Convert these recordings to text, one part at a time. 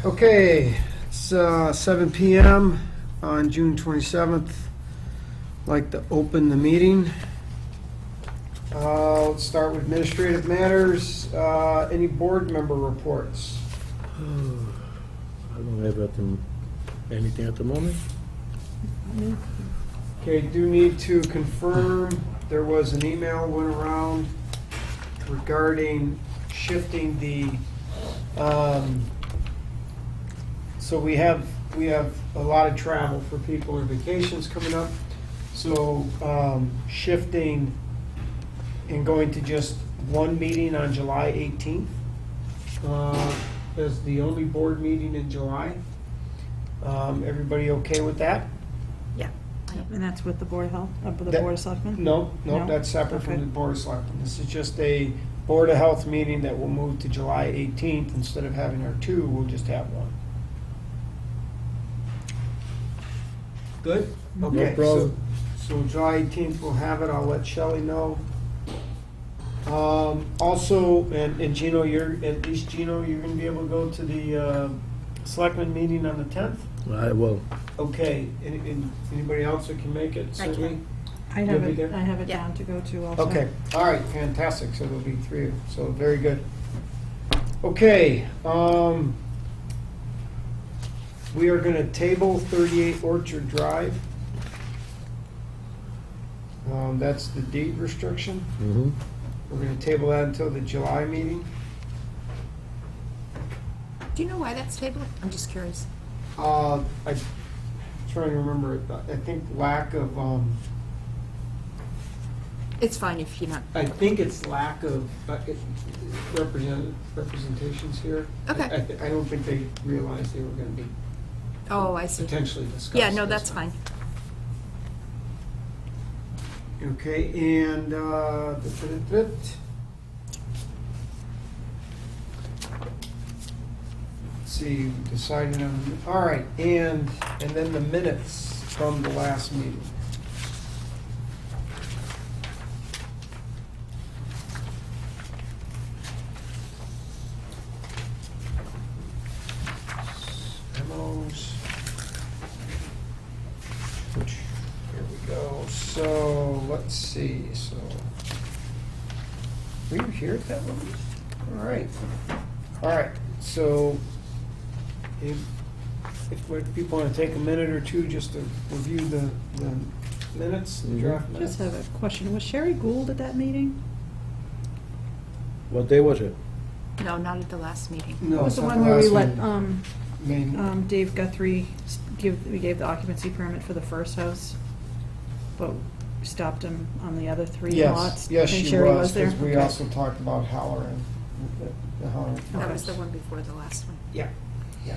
Okay, it's 7 PM on June 27th. I'd like to open the meeting. Let's start with administrative matters. Any board member reports? I don't have anything at the moment. Okay, do need to confirm, there was an email went around regarding shifting the, so we have a lot of travel for people and vacations coming up. So shifting and going to just one meeting on July 18th as the only board meeting in July. Everybody okay with that? Yeah. And that's with the Board of Health, with the That- Board of Selectmen? No, No? that's separate from Okay. the Board of Selectmen. This is just a Board of Health meeting that will move to July 18th. Instead of having our two, we'll just have one. Good? No Okay, problem. so July 18th we'll have it. I'll let Shelley know. Also, and Gino, at least Gino, you're gonna be able to go to the Selectmen meeting on the 10th? I will. Okay, anybody else that can make it? I can. Cindy? I You'll have be it, there? I have it Yeah. down to go to also. Okay, all right, fantastic, so there'll be three, so very good. Okay, we are gonna table 38 Orchard Drive. That's the deed restriction. Mm-hmm. We're gonna table that until the July meeting. Do you know why that's tabled? I'm just curious. I'm trying to remember, I think lack of, It's fine if you're not. I think it's lack of representations here. Okay. I don't think they realized they were gonna be Oh, I see. potentially discussed. Yeah, no, this that's time. fine. Okay, and, let's see, we decided on, all right, and then the minutes from the last meeting. Memos. Here we go. So, let's see, so. Were you here at that one? All right. All right, so if people want to take a minute or two just to review the minutes, the draft minutes. Just have a question. Was Sherry Gould at that meeting? What day was it? No, not at the last meeting. No, It was it's the not one where we last let, meeting. Dave Guthrie we gave the occupancy permit for the first house, but we stopped him on the other three lots. Yes, and she Sherry was, there? because we Okay. also talked about Halloran, the Halloran. That was Farms. the one before the last one. Yeah, yeah.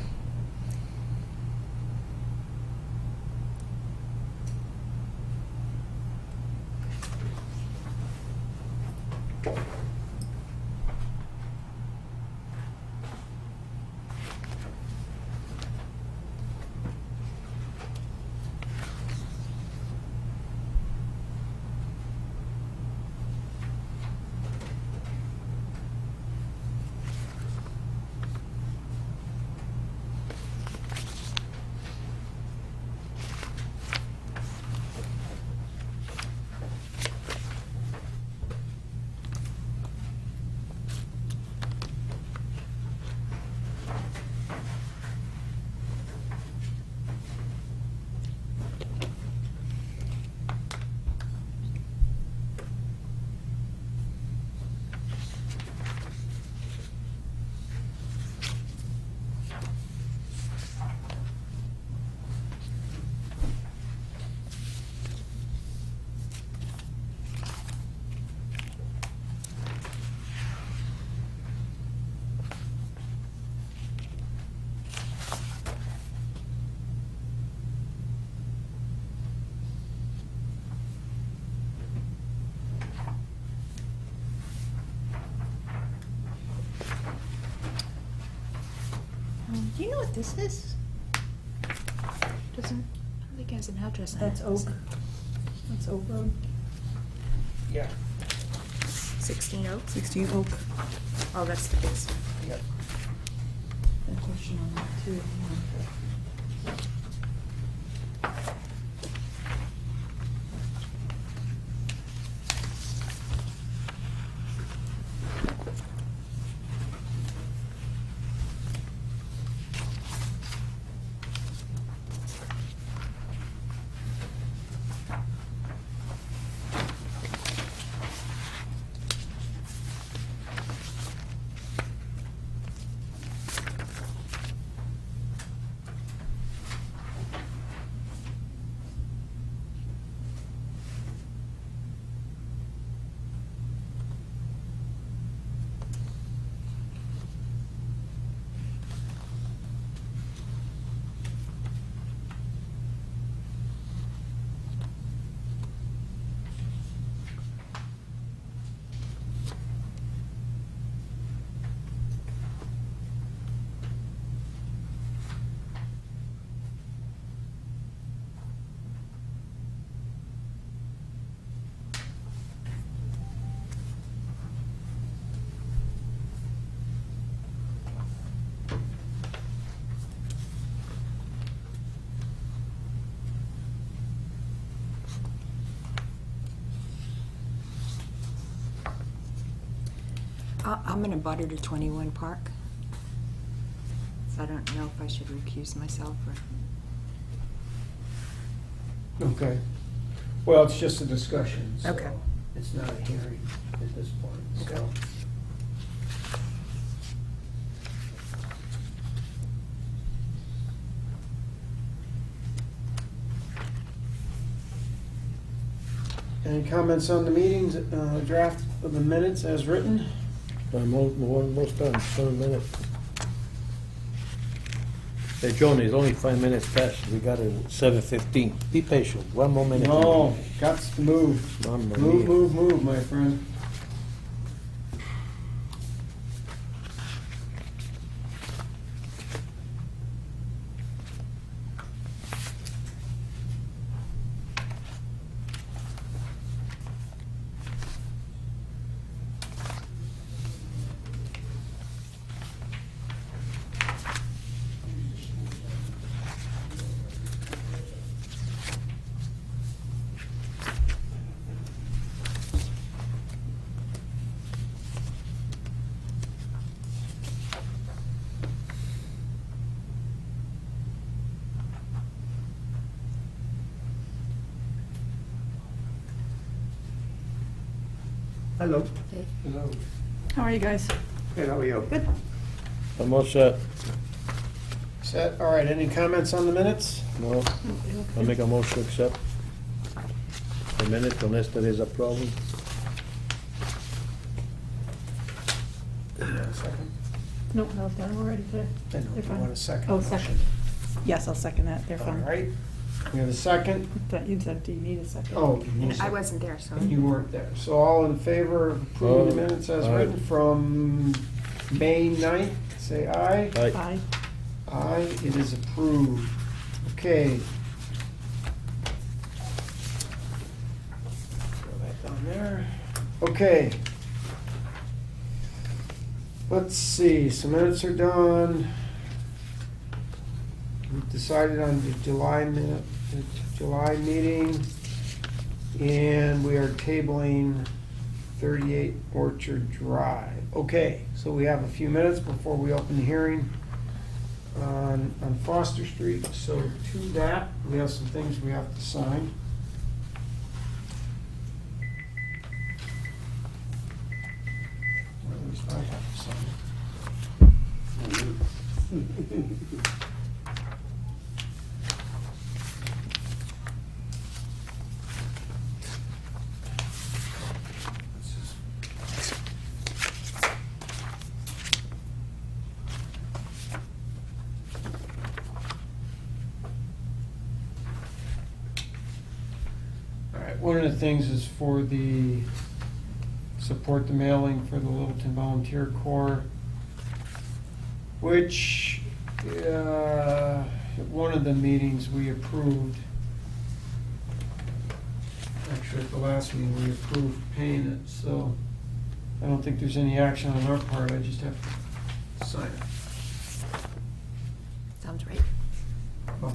Do you know what this is? Doesn't, I don't think it has an address on it. That's Oak. That's Oak Road, Yeah. 16 Oaks? 16 Oak. Oh, that's the basement. Yep. A question on that too. I'm in a butter to 21 Park. So I don't know if I should recuse myself or. Okay. Well, it's just a discussion, so Okay. it's not a hearing at this point, so. Okay. Any comments on the meetings, draft of the minutes as written? I'm almost done, 7 minutes. Hey, Joan, it's only 5 minutes past, we got it at 7:15. Be patient, one more minute. No, gots to move. Mamma Move, mia. move, move, my friend. Hello. Hello. How are you guys? Good, how are you? Good. I'm all set. Set, all right, any comments on the minutes? No, I'll make a motion to accept the minute unless there is a problem. Second? Nope, that was done already today. I know, They're you fine. want a second? Oh, motion? second. Yes, I'll second that, they're All fine. right, we have a second. Thought you said, do you need a second? Oh, you need a And I second. wasn't there, so. And you weren't there. So all in favor of approving the Aye. minutes as Aye. written from May 9th, say aye. Aye. Aye. Aye, it is approved. Okay. Throw that down there. Okay. Let's see, some minutes are done. We've decided on the July meeting, and we are tabling 38 Orchard Drive. Okay, so we have a few minutes before we open the hearing on Foster Street. So to that, we have some things we have to sign. Or at least I have to sign. All right, one of the things is for the, support the mailing for the Littleton Volunteer Corps, which, at one of the meetings we approved, actually at the last meeting, we approved paying it, so I don't think there's any action on our part, I just have to sign it. Sounds right. Bummer.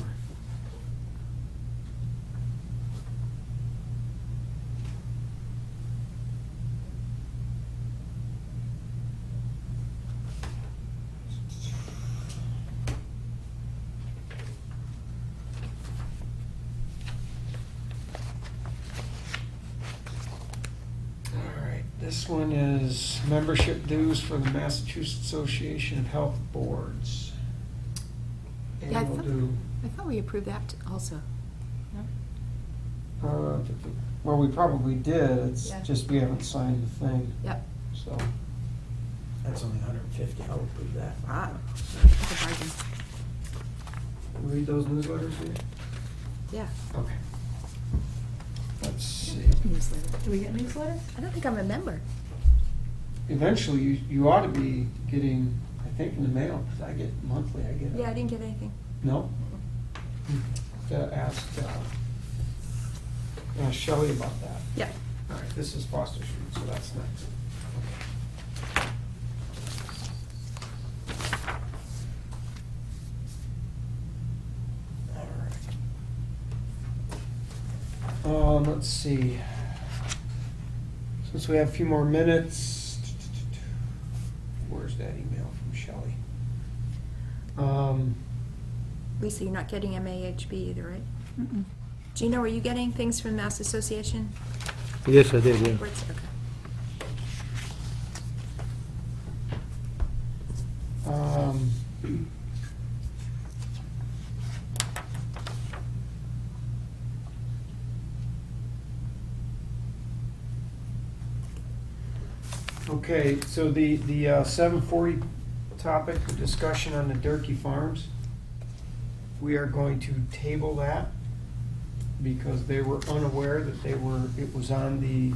All right, this one is membership dues for the Massachusetts Association of Health Boards. Yeah, I Annual thought- due. I thought we approved that also. No? Well, we probably did, it's Yeah. just we haven't signed the thing, Yep. so. That's only 150, I'll approve that. Wow. That's a bargain. Read those newsletters here? Yeah. Okay. Let's see. Newsletter. Do we get newsletters? I don't think I'm a member. Eventually, you ought to be getting, I think, in the mail, because I get monthly, I get. Yeah, I didn't get anything. No? Ask Shelley about that. Yeah. All right, this is Foster Street, so that's next. All right. Let's see. Since we have a few more minutes, where's that email from Shelley? Lisa, you're not getting MAHB either, right? Mm-mm. Gino, are you getting things from Mass Association? Yes, I did, yeah. Reports? Okay. Okay, so the 740 topic, the discussion on the Durkey Farms, we are going to table that because they were unaware that it was on the,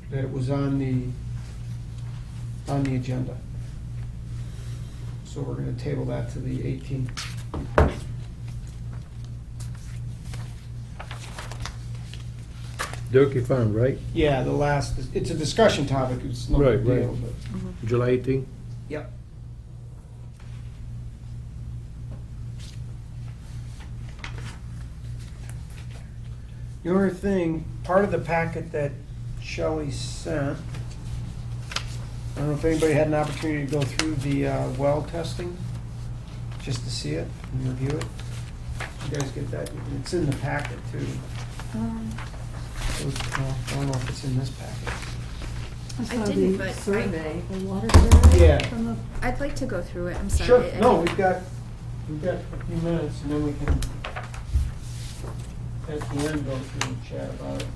that it was on the agenda. So we're gonna table that to the 18th. Durkey Farm, right? Yeah, the last, it's a discussion topic, it's no big Right, deal, right. but. July 18? Yep. The other thing, part of the packet that Shelley sent, I don't know if anybody had an opportunity to go through the well testing, just to see it and review it. You guys get that? It's in the packet too. Well, I don't know if it's in this packet. I I saw didn't, the but I- survey, the water survey. Yeah. From the, I'd like to go through it, I'm sorry. Sure, I no, didn't- we've got a few minutes and then we can, at the end, go through and chat about it.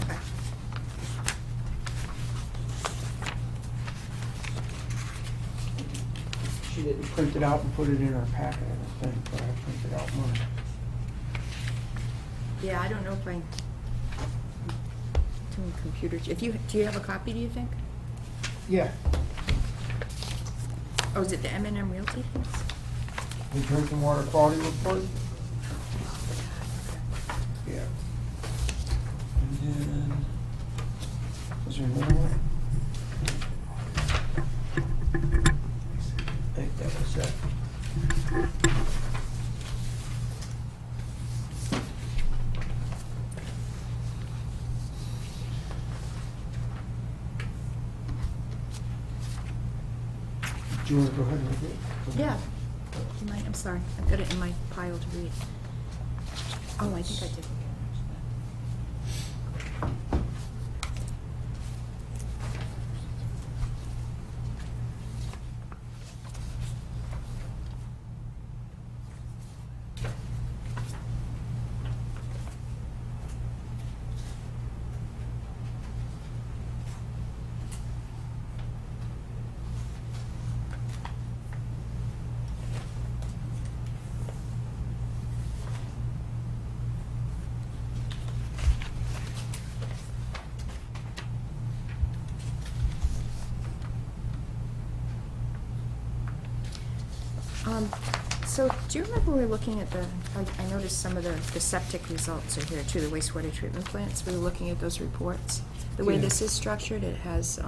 Okay. She didn't print it out and put it in our packet, I don't think, but I printed out mine. Yeah, I don't know if I, doing computer, do you have a copy, do you think? Yeah, Oh, is it the M&M Realty things? the drinking water quality report? Yeah. And then, was there another one? I think that was it. Do you want to go ahead and read it? Yeah. Do you mind? I'm sorry, I've got it in my pile to read. Oh, I think I did. So, do you remember we were looking at I noticed some of the septic results are here too, the wastewater treatment plants, we were looking at those reports. The way Yeah. this is structured, it has,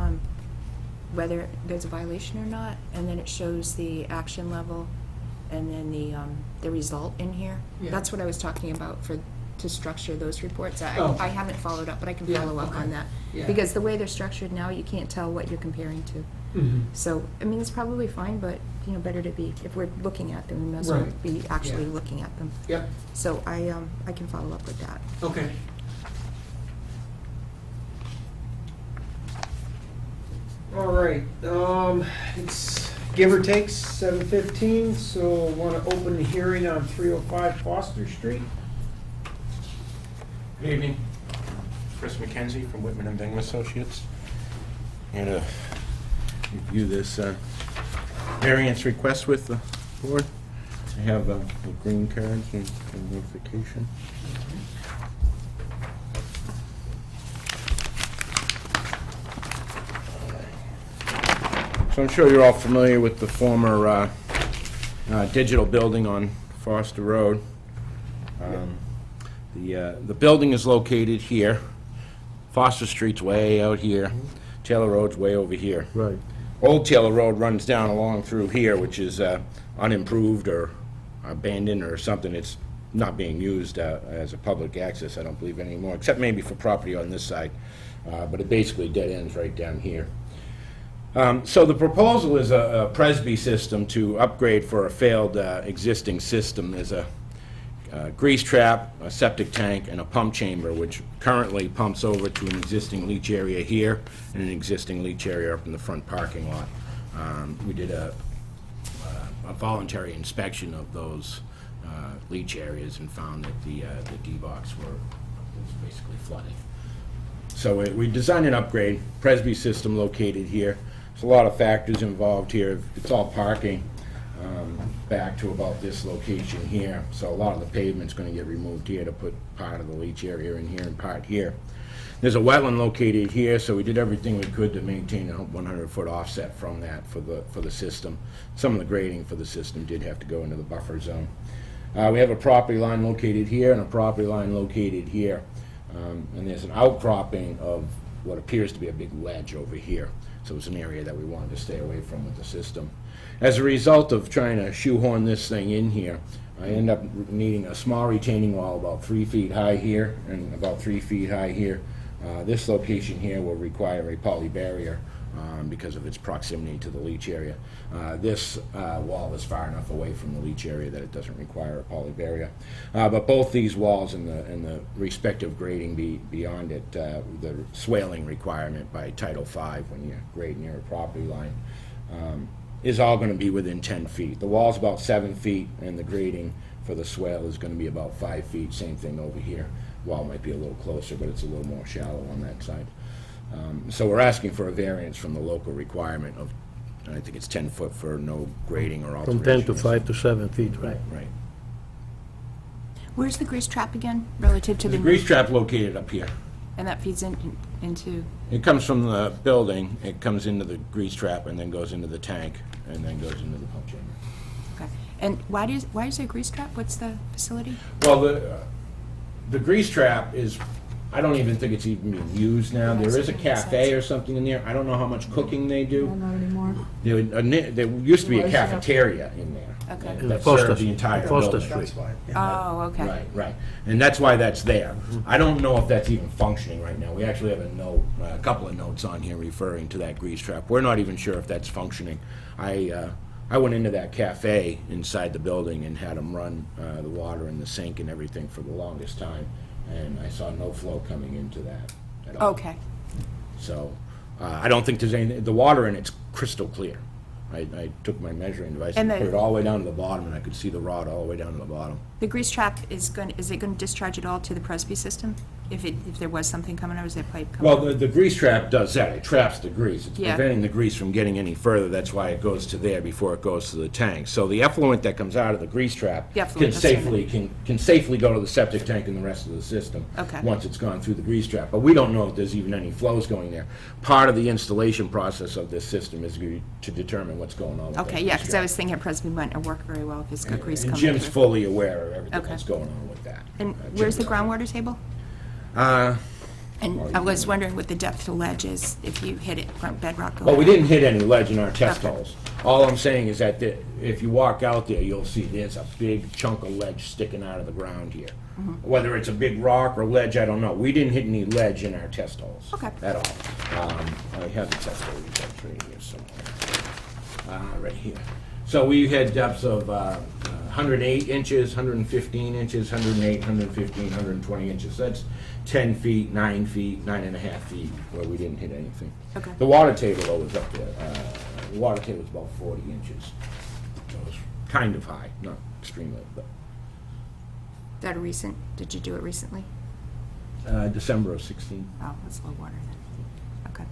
whether there's a violation or not, and then it shows the action level, and then the result in here. Yeah. That's what I was talking about to structure those reports. Oh. I haven't followed up, but I can Yeah, follow up okay. on that. Yeah. Because the way they're structured now, you can't tell what you're comparing to. Mhm. So, I mean, it's probably fine, but, better to be, if we're looking at them, we must well Right. be actually Yeah. looking at them. Yep, So I can follow up with that. okay. All right, it's give or take 7:15, so want to open the hearing on 305 Foster Street. Good evening. Chris McKenzie from Whitman and Bingham Associates. Here to review this variance request with the board. I have the green cards and notification. So I'm sure you're all familiar with the former digital building on Foster Road. The building is located here. Foster Street's way out here. Taylor Road's way over here. Right. Old Taylor Road runs down along through here, which is unimproved or abandoned or something. It's not being used as a public access, I don't believe anymore, except maybe for property on this side. But it basically dead ends right down here. So the proposal is a Presby system to upgrade for a failed existing system. There's a grease trap, a septic tank, and a pump chamber, which currently pumps over to an existing leach area here and an existing leach area up in the front parking lot. We did a voluntary inspection of those leach areas and found that the D-box was basically flooding. So we designed an upgrade, Presby system located here. There's a lot of factors involved here. It's all parking back to about this location here. So a lot of the pavement's going to get removed here to put part of the leach area in here and part here. There's a wetland located here, so we did everything we could to maintain a 100-foot offset from that for the system. Some of the grading for the system did have to go into the buffer zone. We have a property line located here and a property line located here. And there's an outcropping of what appears to be a big ledge over here. So it's an area that we wanted to stay away from with the system. As a result of trying to shoehorn this thing in here, I end up needing a small retaining wall about 3 feet high here and about 3 feet high here. This location here will require a poly barrier because of its proximity to the leach area. This wall is far enough away from the leach area that it doesn't require a poly barrier. But both these walls and the respective grading beyond it, the swaling requirement by Title V when you grade near a property line, is all going to be within 10 feet. The wall's about 7 feet, and the grading for the swale is going to be about 5 feet. Same thing over here. Wall might be a little closer, but it's a little more shallow on that side. So we're asking for a variance from the local requirement of, I think it's 10 foot for no grading or From alteration. 10 to 5 to 7 feet, right? Right. Where's the grease trap again, relative to The the... grease trap located up here. And that feeds into... It comes from the building, it comes into the grease trap and then goes into the tank and then goes into the pump chamber. Okay. And why is there a grease trap? What's the facility? Well, the grease trap is, I don't even think it's even being used now. Yeah, There is a that makes cafe sense. or something in there. I don't know how much cooking they do. Not anymore. There used to be a cafeteria in there. Okay. In That Foster- served the entire Foster building. Street. That's why. Oh, okay. Right, right. And that's why that's there. I don't know if that's even functioning right now. We actually have a note, a couple of notes on here referring to that grease trap. We're not even sure if that's functioning. I went into that cafe inside the building and had them run the water in the sink and everything for the longest time, and I saw no flow coming into that at all. Okay. So I don't think there's any, the water in it's crystal clear. I took my measuring device and And put the- it all the way down to the bottom, and I could see the rod all the way down to the bottom. The grease trap is it going to discharge it all to the Presby system? If there was something coming, or is that pipe coming? Well, the grease trap does that. It traps the grease. It's Yeah. preventing the grease from getting any further. That's why it goes to there before it goes to the tank. So the effluent that comes out of the grease trap The effluent, can that's what I can safely go to the septic tank and the rest of the system Okay. once it's gone through the grease trap. But we don't know if there's even any flows going there. Part of the installation process of this system is to determine what's going on with that Okay, grease yeah, because I trap. was thinking Presby might not work very well if it's got grease And coming Jim's through. fully aware of everything Okay. that's going on with that. And Jim where's the knows. groundwater table? And I was wondering what the depth of ledge is, if you hit it from bedrock. Well, we going didn't hit any ledge in our test Okay. holes. All I'm saying is that if you walk out there, you'll see there's a big chunk of ledge sticking out of the ground here. Mm-hmm. Whether it's a big rock or ledge, I don't know. We didn't hit any ledge in our test holes. Okay. At all. I have the test hole results right here somewhere. Right here. So we had depths of 108 inches, 115 inches, 108, 115, 120 inches. That's 10 feet, 9 feet, 9.5 feet where we didn't hit anything. Okay. The water table, though, was up there. The water table was about 40 inches. So it was kind of high, not extremely, but Is that a recent, did you do it recently? December of 16. Oh, that's low water then.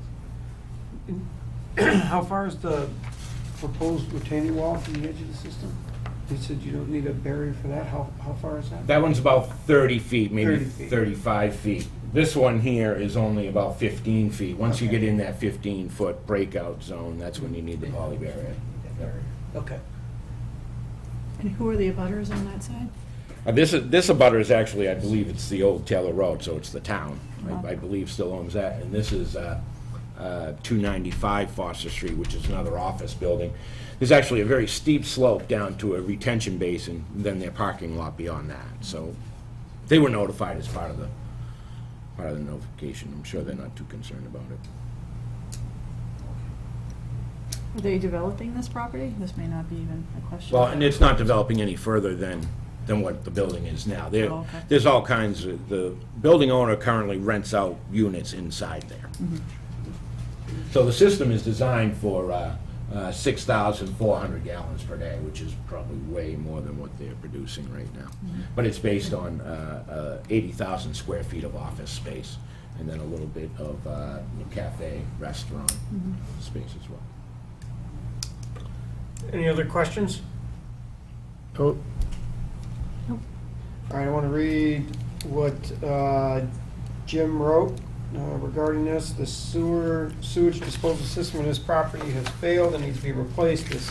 Okay. How far is the proposed retaining wall from the edge of the system? You said you don't need a barrier for that. How far is that? That one's about 30 feet, maybe 30 feet. 35 feet. This one here is only about 15 feet. Once you Okay. get in that 15-foot breakout zone, that's when you need the poly barrier. Okay. And who are the abutters on that side? This abutter is actually, I believe it's the old Taylor Road, so it's the town. I believe still owns that. And this is 295 Foster Street, which is another office building. There's actually a very steep slope down to a retention basin, then their parking lot beyond that. So they were notified as part of the notification. I'm sure they're not too concerned about it. Are they developing this property? This may not be even a question. Well, and it's not developing any further than what the building is now. Oh, okay. There's all kinds of, the building owner currently rents out units inside there. So the system is designed for 6,400 gallons per day, which is probably way more than what they're producing right now. But it's based on 80,000 square feet of office space, and then a little bit of cafe, restaurant space as well. Any other questions? Oh, All right, I want to read what Jim wrote regarding this. The sewage disposal system in this property has failed and needs to be replaced. This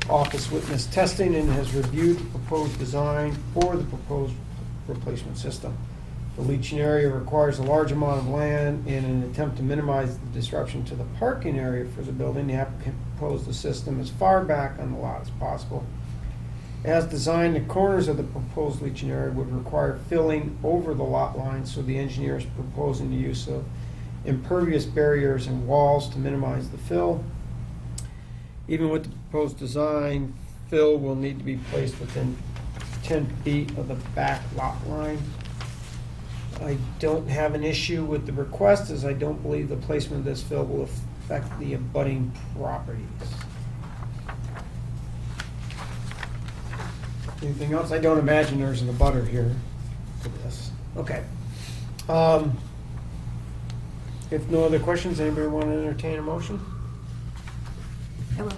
office witnessed testing and has reviewed the proposed design for the proposed replacement system. The leaching area requires a large amount of land. In an attempt to minimize the disruption to the parking area for the building, the applicant proposed the system as far back on the lot as possible. As designed, the corners of the proposed leaching area would require filling over the lot line, so the engineer is proposing the use of impervious barriers and walls to minimize the fill. Even with the proposed design, fill will need to be placed within 10 feet of the back lot line. I don't have an issue with the request, as I don't believe the placement of this fill will affect the abutting properties. Anything else? I don't imagine there's an abutter here to this. Okay. If no other questions, anybody want to entertain a motion? I will. So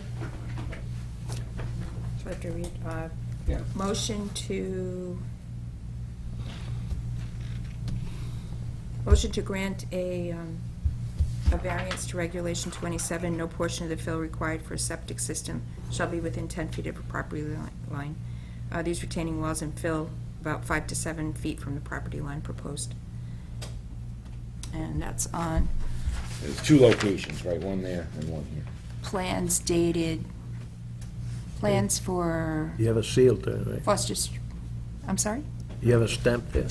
I have to read, Yeah. motion to grant a variance to regulation 27, no portion of the fill required for a septic system shall be within 10 feet of a property line. These retaining walls and fill about 5 to 7 feet from the property line proposed. And that's on There's two locations, right? One there and one here. plans dated, plans for you have a seal there, right? Foster, I'm sorry? You have a stamp there.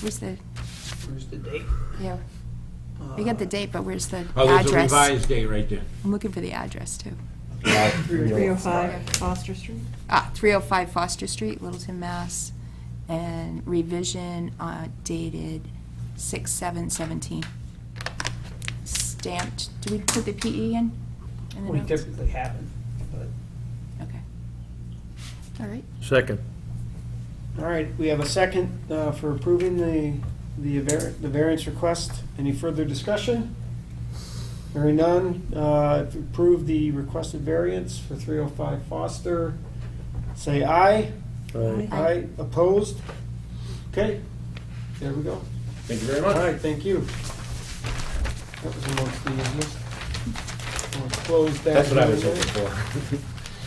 Where's the, Where's the date? yeah, we got the date, but where's the Oh, there's a address? revised date right there. I'm looking for the address, too. 305 Foster Street? 305 Foster Street, Littleton, Mass. And revision dated 6/7/17. Stamped, do we put the PE in? the We notes? typically haven't, but. Okay. All right. Second. All right, we have a second for approving the variance request. Any further discussion? Hearing none, approve the requested variance for 305 Foster. Say aye. Aye. Aye, opposed? Okay, there we go. Thank you very All much. right, thank you. That was amongst the easiest. We'll close that. That's what I was hearing hoping there. for.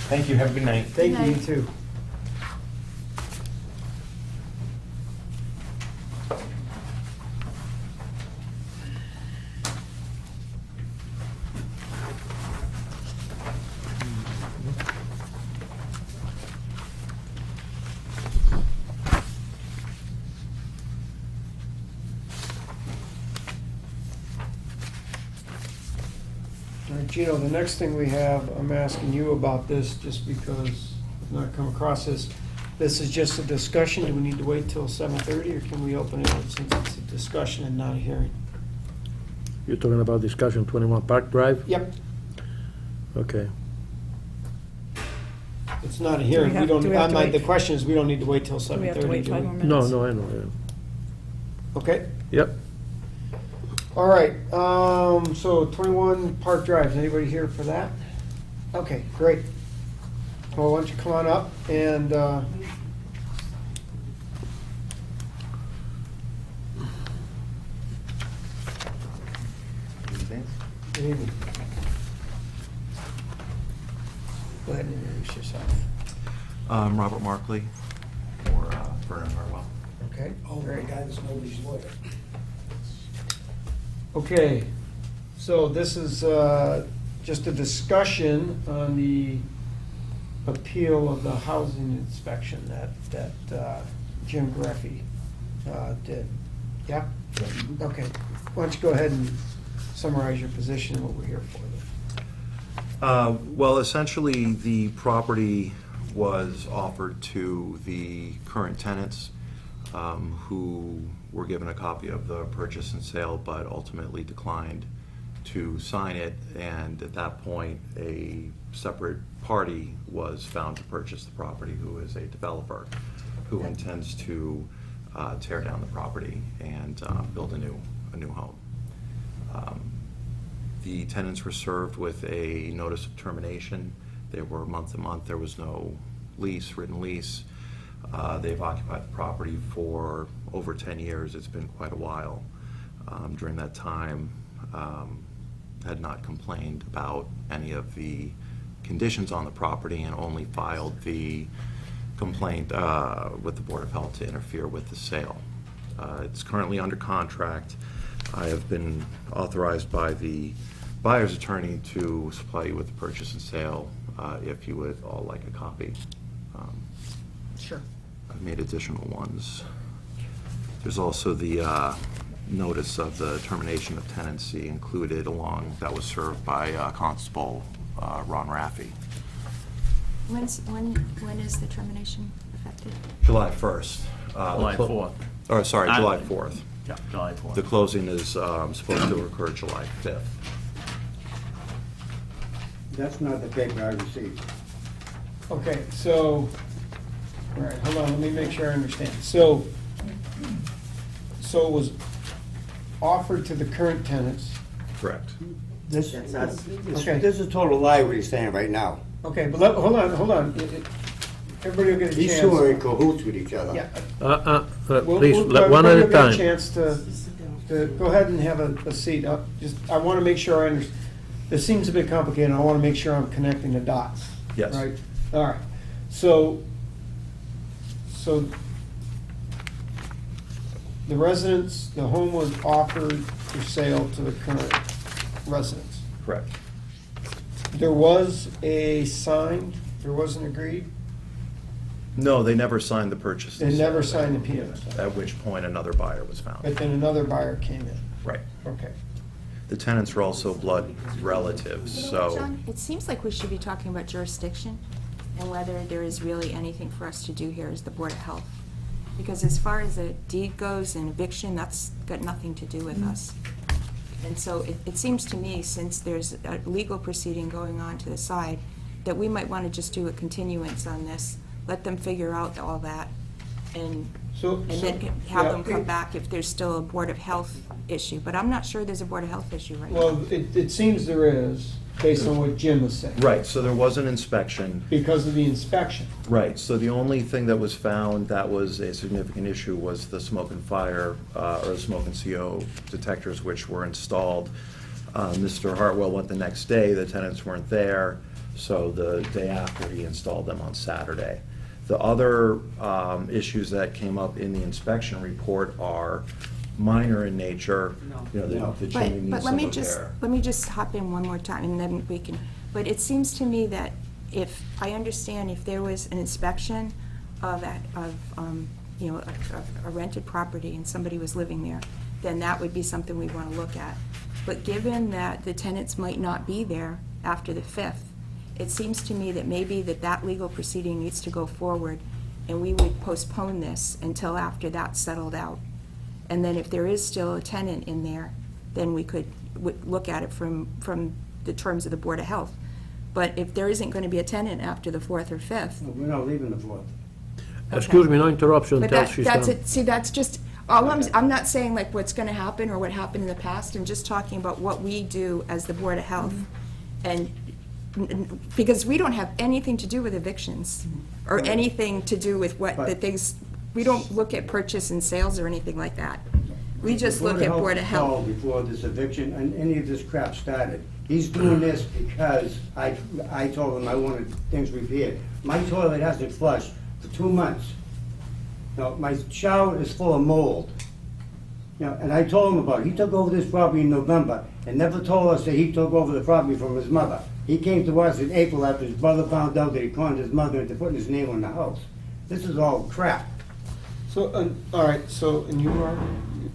Thank you, have a good night. Thank you, you Good too. Gino, the next thing we have, I'm asking you about this just because I've not come across this. This is just a discussion. Do we need to wait till 7:30 or can we open it up since it's a discussion and not a hearing? You're talking about discussion 21 Park Drive? Yep, Okay. it's not a hearing. Do we have to The wait? question is, we don't need to wait till 7:30. Do we have to wait do 5 we? more No, minutes? no, I know, yeah. Okay, Yep. all right. So 21 Park Drive, is anybody here for that? Okay, great. Well, why don't you come on up and, good evening. Go ahead and introduce yourself. Robert Markley for Vernon Harwell. Okay, great. guy that's nobody's lawyer. Okay, so this is just a discussion on the appeal of the housing inspection that Jim Greffey did. Yeah? Okay, why don't you go ahead and summarize your position and what we're here for then. Well, essentially, the property was offered to the current tenants who were given a copy of the purchase and sale, but ultimately declined to sign it. And at that point, a separate party was found to purchase the property, who is a developer who intends to tear down the property and build a new home. The tenants were served with a notice of termination. They were month to month. There was no lease, written lease. They've occupied the property for over 10 years. It's been quite a while. During that time, had not complained about any of the conditions on the property and only filed the complaint with the Board of Health to interfere with the sale. It's currently under contract. I have been authorized by the buyer's attorney to supply you with the purchase and sale if you would all like a copy. Sure. I've made additional ones. There's also the notice of the termination of tenancy included along, that was served by Constable Ron Raffi. When is the termination effective? July 1st. July 4th. Or, sorry, July 4th. Yeah, July 4th. The closing is supposed to occur July 5th. That's not the paper I received. Okay, so, all right, hold on, let me make sure I understand. So it was offered to the current tenants. Correct. This Okay. is a total lie what he's saying right now. Okay, but hold on. Everybody will get a chance. These two are in cahoots with each other. Yeah. Please, one at a Everybody will get a time. chance to go ahead and have a seat. I want to make sure I understand. This seems a bit complicated. I want to make sure I'm connecting the dots. Yes. Right? All right. So the residents, the home was offered for sale to the current residents. Correct. There was a signed, there wasn't agreed? No, they never signed the purchase. and They never sale. signed the PO. At which point another buyer was But found. then another buyer came in. Right. Okay. The tenants are also blood relatives, so. John, it seems like we should be talking about jurisdiction and whether there is really anything for us to do here as the Board of Health. Because as far as a deed goes and eviction, that's got nothing to do with us. And so it seems to me, since there's a legal proceeding going on to the side, that we might want to just do a continuance on this, let them figure out all that, and then have them come back if there's still a Board of Health issue. But I'm not sure there's a Board of Health issue right now. Well, it seems there is, based on what Jim was saying. Right, so there was an inspection. Because of the inspection. Right, so the only thing that was found that was a significant issue was the smoke and fire, or the smoke and CO detectors, which were installed. Mr. Hartwell went the next day, the tenants weren't there, so the day after he installed them on Saturday. The other issues that came up in the inspection report are minor in nature. You know, the chimney needs But some let me just hop in one more time, and then we can, but it seems to me that if, I understand if there was an inspection of a rented property and somebody was living there, then that would be something we want to look at. But given that the tenants might not be there after the 5th, it seems to me that maybe that legal proceeding needs to go forward, and we would postpone this until after that's settled out. And then if there is still a tenant in there, then we could look at it from the terms of the Board of Health. But if there isn't going to be a tenant after the 4th or 5th. We're not leaving the 4th. Excuse me, no interruption But until she's that's done. it, see, that's just, I'm not saying like what's going to happen or what happened in the past, I'm just talking about what we do as the Board of Health. And, because we don't have anything to do with evictions, or anything to do with what the things, we don't look at purchase and sales or anything like that. We just look at Board of Health. Called before this eviction and any of this crap started. He's doing this because I told him I wanted things repaired. My toilet hasn't flushed for 2 months. Now, my shower is full of mold. And I told him about it. He took over this property in November and never told us that he took over the property from his mother. He came to us in April after his brother found out that he conned his mother into putting his name on the house. This is all crap. So, all right, so, and you are,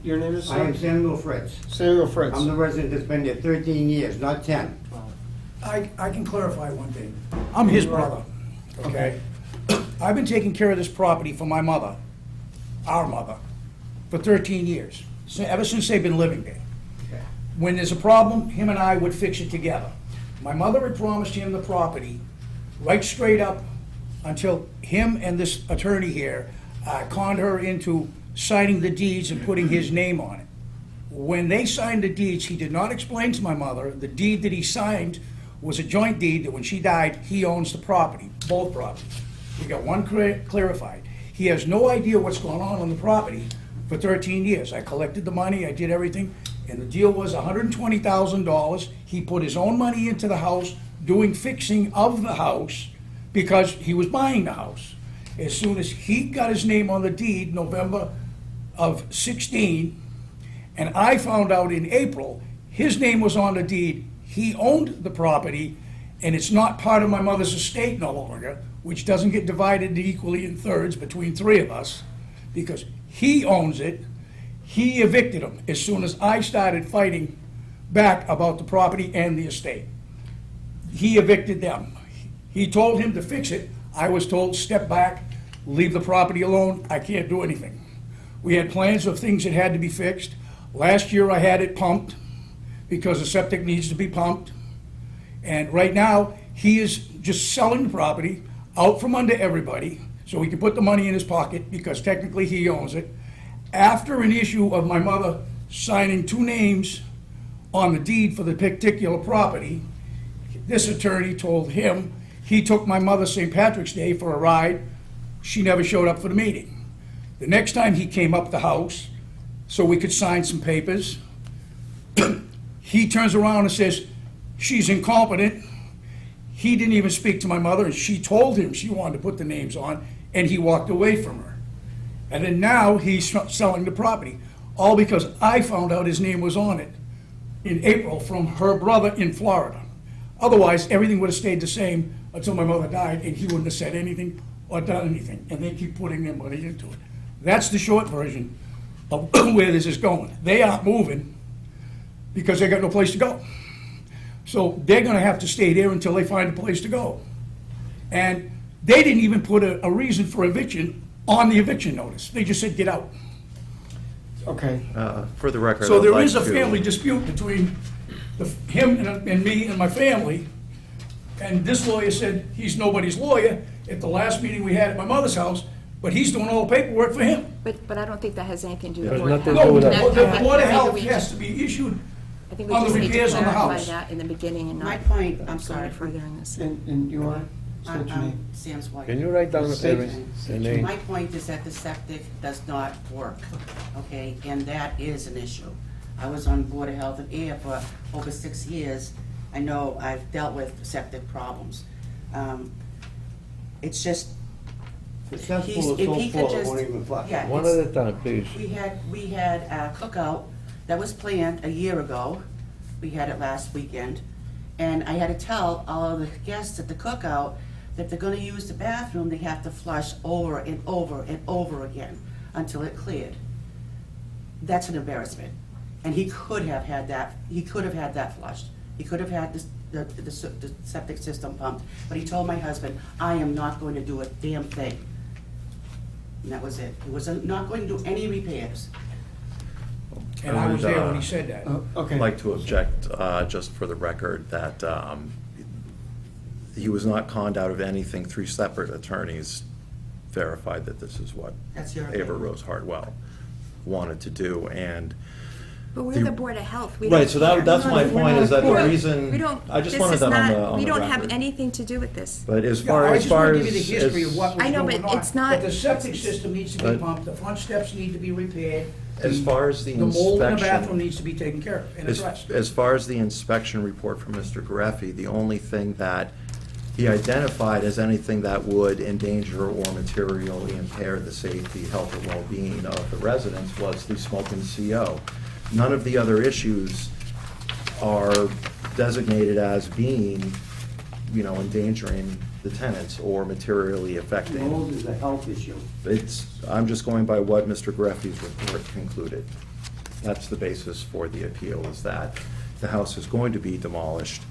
your name is? I am Samuel Fritz. Samuel Fritz. I'm the resident that's been there 13 years, not 10. I can clarify one thing. I'm his brother, okay? I've been taking care of this property for my mother, our mother, for 13 years, ever since they've been living there. When there's a problem, him and I would fix it together. My mother had promised him the property right straight up until him and this attorney here conned her into signing the deeds and putting his name on it. When they signed the deeds, he did not explain to my mother the deed that he signed was a joint deed that when she died, he owns the property, both properties. We got one clarified. He has no idea what's going on the property for 13 years. I collected the money, I did everything, and the deal was $120,000. He put his own money into the house, doing fixing of the house, because he was buying the house. As soon as he got his name on the deed, November of 16, and I found out in April, his name was on the deed, he owned the property, and it's not part of my mother's estate no longer, which doesn't get divided equally in thirds between 3 of us, because he owns it. He evicted him as soon as I started fighting back about the property and the estate. He evicted them. He told him to fix it. I was told, step back, leave the property alone, I can't do anything. We had plans of things that had to be fixed. Last year I had it pumped because the septic needs to be pumped. And right now, he is just selling the property out from under everybody so he can put the money in his pocket because technically he owns it. After an issue of my mother signing 2 names on the deed for the particular property, this attorney told him he took my mother St. Patrick's Day for a ride. She never showed up for the meeting. The next time he came up the house so we could sign some papers, he turns around and says, she's incompetent. He didn't even speak to my mother, and she told him she wanted to put the names on, and he walked away from her. And then now he's selling the property, all because I found out his name was on it in April from her brother in Florida. Otherwise, everything would have stayed the same until my mother died, and he wouldn't have said anything or done anything, and they keep putting their money into it. That's the short version of where this is going. They aren't moving because they got no place to go. So they're gonna have to stay there until they find a place to go. And they didn't even put a reason for eviction on the eviction notice. They just said, get out. Okay, For the record, So I'd there like is a to- family dispute between him and me and my family. And this lawyer said he's nobody's lawyer at the last meeting we had at my mother's house, but he's doing all the paperwork for him. But I don't think that has anything to do with Has Board of nothing to Health. do with No, that. the Board of I think Health we has just- to be issued I think we on the just need to repairs on the clarify house. that in the beginning and My not point, I'm go sorry. furthering this. and you are, state your name. Sam's wife. Can you write down Say- the name? My point is that the septic does not work, okay, and that is an issue. I was on Board of Health and Air for over 6 years. I know I've dealt with septic problems. It's just, The cesspool He's- is if so he could full, it just- won't even flush. yeah. One it's- at a time, please. We had a cookout that was planned a year ago. We had it last weekend. And I had to tell all of the guests at the cookout that if they're gonna use the bathroom, they have to flush over and over and over again until it cleared. That's an embarrassment. And he could have had that flushed. He could have had the septic system pumped, but he told my husband, I am not going to do a damn thing. And that was it. He was not going to do any repairs. And I was there when he said that. Okay. I'd like to object, just for the record, that he was not conned out of anything. 3 separate attorneys verified that this is what That's your Ava opinion. Rose Hartwell wanted to do, and But we're The- the Board of Health. We Right, don't so that, care. that's my point, is that the We don't- reason, We don't, I just this wanted is that on the not, we record. don't have anything to do with this. But as Yeah, far I as just far want to as. give you the history of what was I know, going but on. it's not- That the septic system needs to be But- pumped, the front steps need to be repaired. As far as the The mold in the inspection- bathroom needs to be taken care of and As, addressed. as far as the inspection report from Mr. Gareffi, the only thing that he identified as anything that would endanger or materially impair the safety, health, or well-being of the residents was the smoke and CO. None of the other issues are designated as being, endangering the tenants or materially affecting. Mold is a health issue. I'm just going by what Mr. Gareffi's report concluded. That's the basis for the appeal, is that the house is going to be demolished,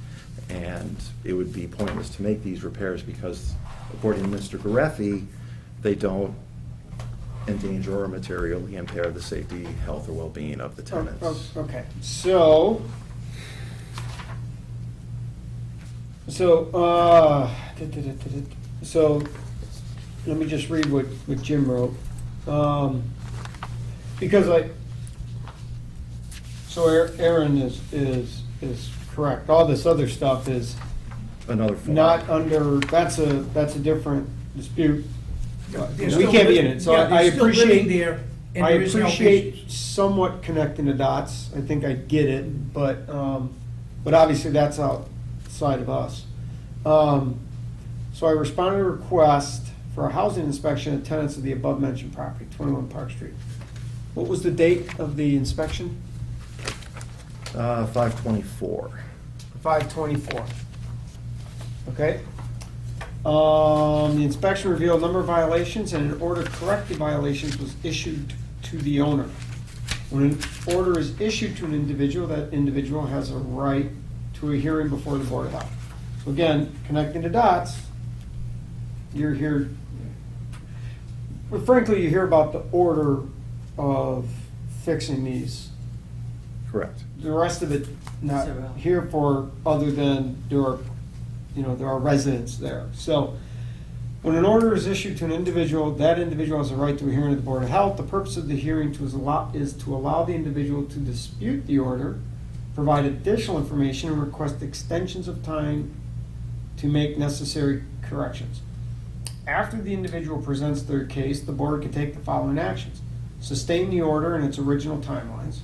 and it would be pointless to make these repairs because, according to Mr. Gareffi, they don't endanger or materially impair the safety, health, or well-being of the tenants. Okay, so, so let me just read what Jim wrote. Because so Aaron is correct. All this other stuff is Another form. not under, that's a different dispute. They're We still can't be in living- it, so yeah, I they're still living appreciate, there, and I there is health appreciate issues. somewhat connecting the dots. I think I get it, but obviously that's outside of us. So I responded to a request for a housing inspection of tenants of the above-mentioned property, 21 Park Street. What was the date of the inspection? 524. 5/24. Okay. The inspection revealed a number of violations, and an order to correct the violations was issued to the owner. When an order is issued to an individual, that individual has a right to a hearing before the Board of Health. So again, connecting the dots, you're here, well, frankly, you hear about the order of fixing these. Correct. The rest of it, not Zero. here for, other than there are residents there. So, when an order is issued to an individual, that individual has a right to a hearing of the Board of Health. The purpose of the hearing is to allow the individual to dispute the order, provide additional information, and request extensions of time to make necessary corrections. After the individual presents their case, the board can take the following actions: sustain the order in its original timelines,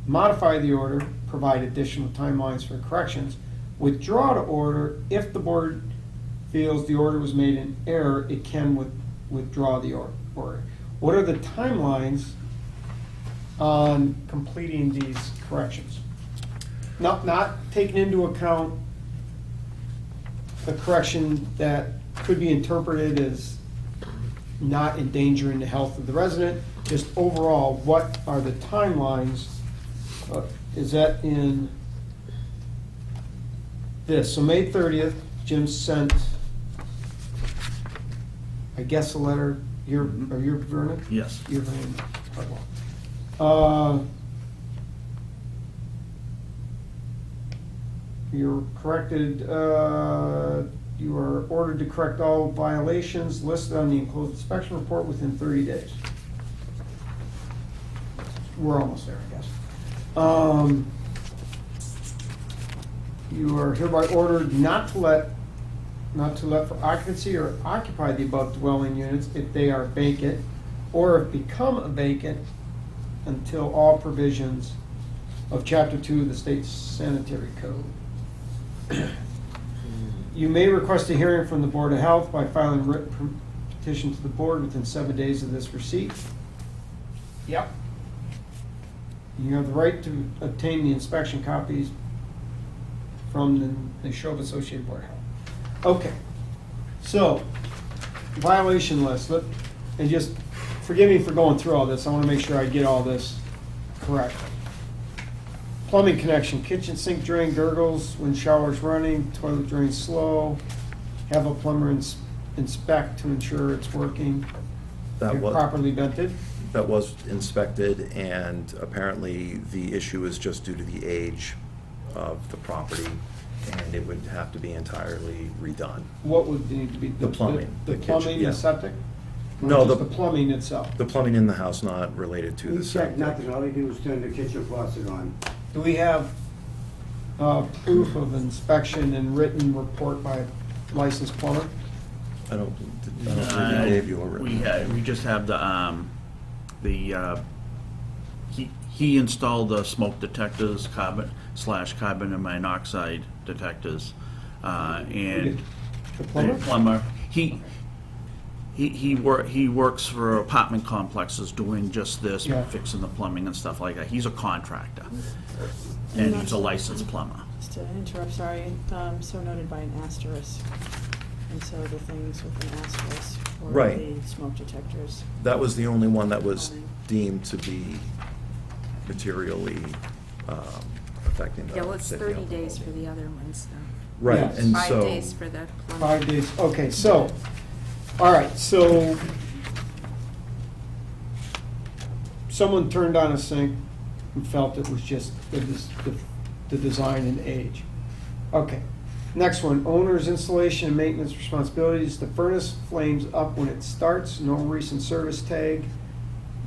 modify the order, provide additional timelines for corrections, withdraw the order. If the board feels the order was made in error, it can withdraw the order. What are the timelines on completing these corrections? Not taking into account the correction that could be interpreted as not endangering the health of the resident, just overall, what are the timelines? Is that in this? So May 30th, Jim sent, I guess, a letter, are you Vernon? Yes. You're Vernon Hartwell. You're corrected, you are ordered to correct all violations listed on the enclosed inspection report within 30 days. We're almost there, I guess. You are hereby ordered not to let for occupancy or occupy the above dwelling units if they are vacant or have become vacant until all provisions of Chapter 2 of the State Sanitary Code. You may request a hearing from the Board of Health by filing written petition to the board within 7 days of this receipt. Yep. You have the right to obtain the inspection copies from the Neshoba Associated Board of Health. Okay, so, violation list, and just, forgive me for going through all this, I wanna make sure I get all this Correct. Plumbing connection, kitchen sink drain gurgles when shower's running, toilet drain slow. Have a plumber inspect to ensure it's working. That was, Properly vented. that was inspected, and apparently the issue is just due to the age of the property, and it would have to be entirely redone. What would need to be? The plumbing, The the kitchen, plumbing yeah. and septic? Or No, just the- the plumbing itself? The plumbing in the house not related to He the checked septic. nothing, all he did was turn the kitchen faucet on. Do we have proof of inspection and written report by a licensed plumber? I don't believe he gave you a written. We just have he installed the smoke detectors, carbon monoxide detectors, and The plumber? the plumber, he works for apartment complexes doing just this, Yeah. fixing the plumbing and stuff like that. He's a contractor, and he's a licensed plumber. Just to interrupt, sorry, so noted by an asterisk. And so the things with an asterisk for Right. the smoke detectors. That was the only one that was Plumbing. deemed to be materially affecting the Yeah, well, it's safety 30 of the days for building. the other ones, so. Right, Yes. and 5 so. days for the plumbing. 5 days, okay, so, all right, so someone turned on a sink and felt it was just the design and age. Okay, next one, owner's installation and maintenance responsibilities. The furnace flames up when it starts, no recent service tag.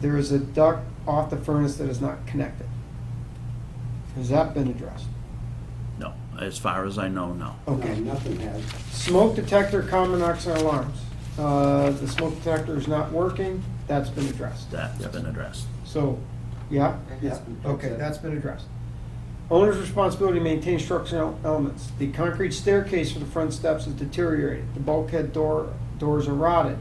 There is a duct off the furnace that is not connected. Has that been addressed? No, as far as I know, no. Okay. No, nothing has. Smoke detector, common monoxide alarms. The smoke detector is not working, that's been addressed. That's been addressed. So, yeah? Yeah. Okay, that's been addressed. Owner's responsibility to maintain structural elements. The concrete staircase for the front steps is deteriorated. The bulkhead doors are rotted.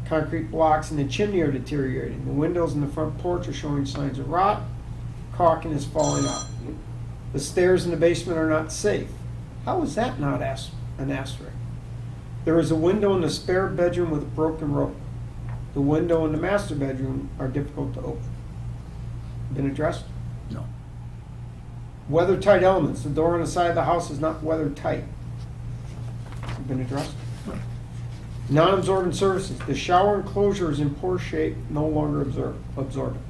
Concrete blocks in the chimney are deteriorating. The windows in the front porch are showing signs of rot. Caulking is falling out. The stairs in the basement are not safe. How is that not an asterisk? There is a window in the spare bedroom with a broken rope. The window in the master bedroom are difficult to open. Been addressed? No. Weather-tight elements. The door on the side of the house is not weather-tight. Been addressed? Non-absorbent surfaces. The shower enclosure is in poor shape, no longer absorbent.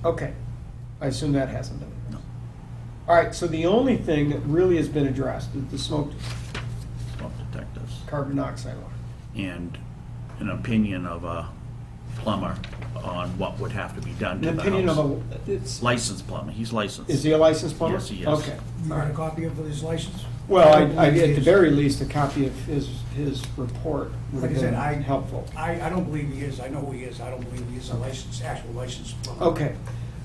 Okay, I assume that hasn't been addressed. No. All right, so the only thing that really has been addressed is the smoke Smoke detectors. carbon monoxide alarm. And an opinion of a plumber on what would have to be done to An the opinion of house. it's, Licensed plumber, he's licensed. is he a licensed plumber? Yes, he is. Okay. You got a copy of his license? Well, I don't I, believe he at the is. very least, a copy of his report would Like have I said, been helpful. I don't believe he is, I know who he is, I don't believe he is a licensed, actual licensed plumber. Okay,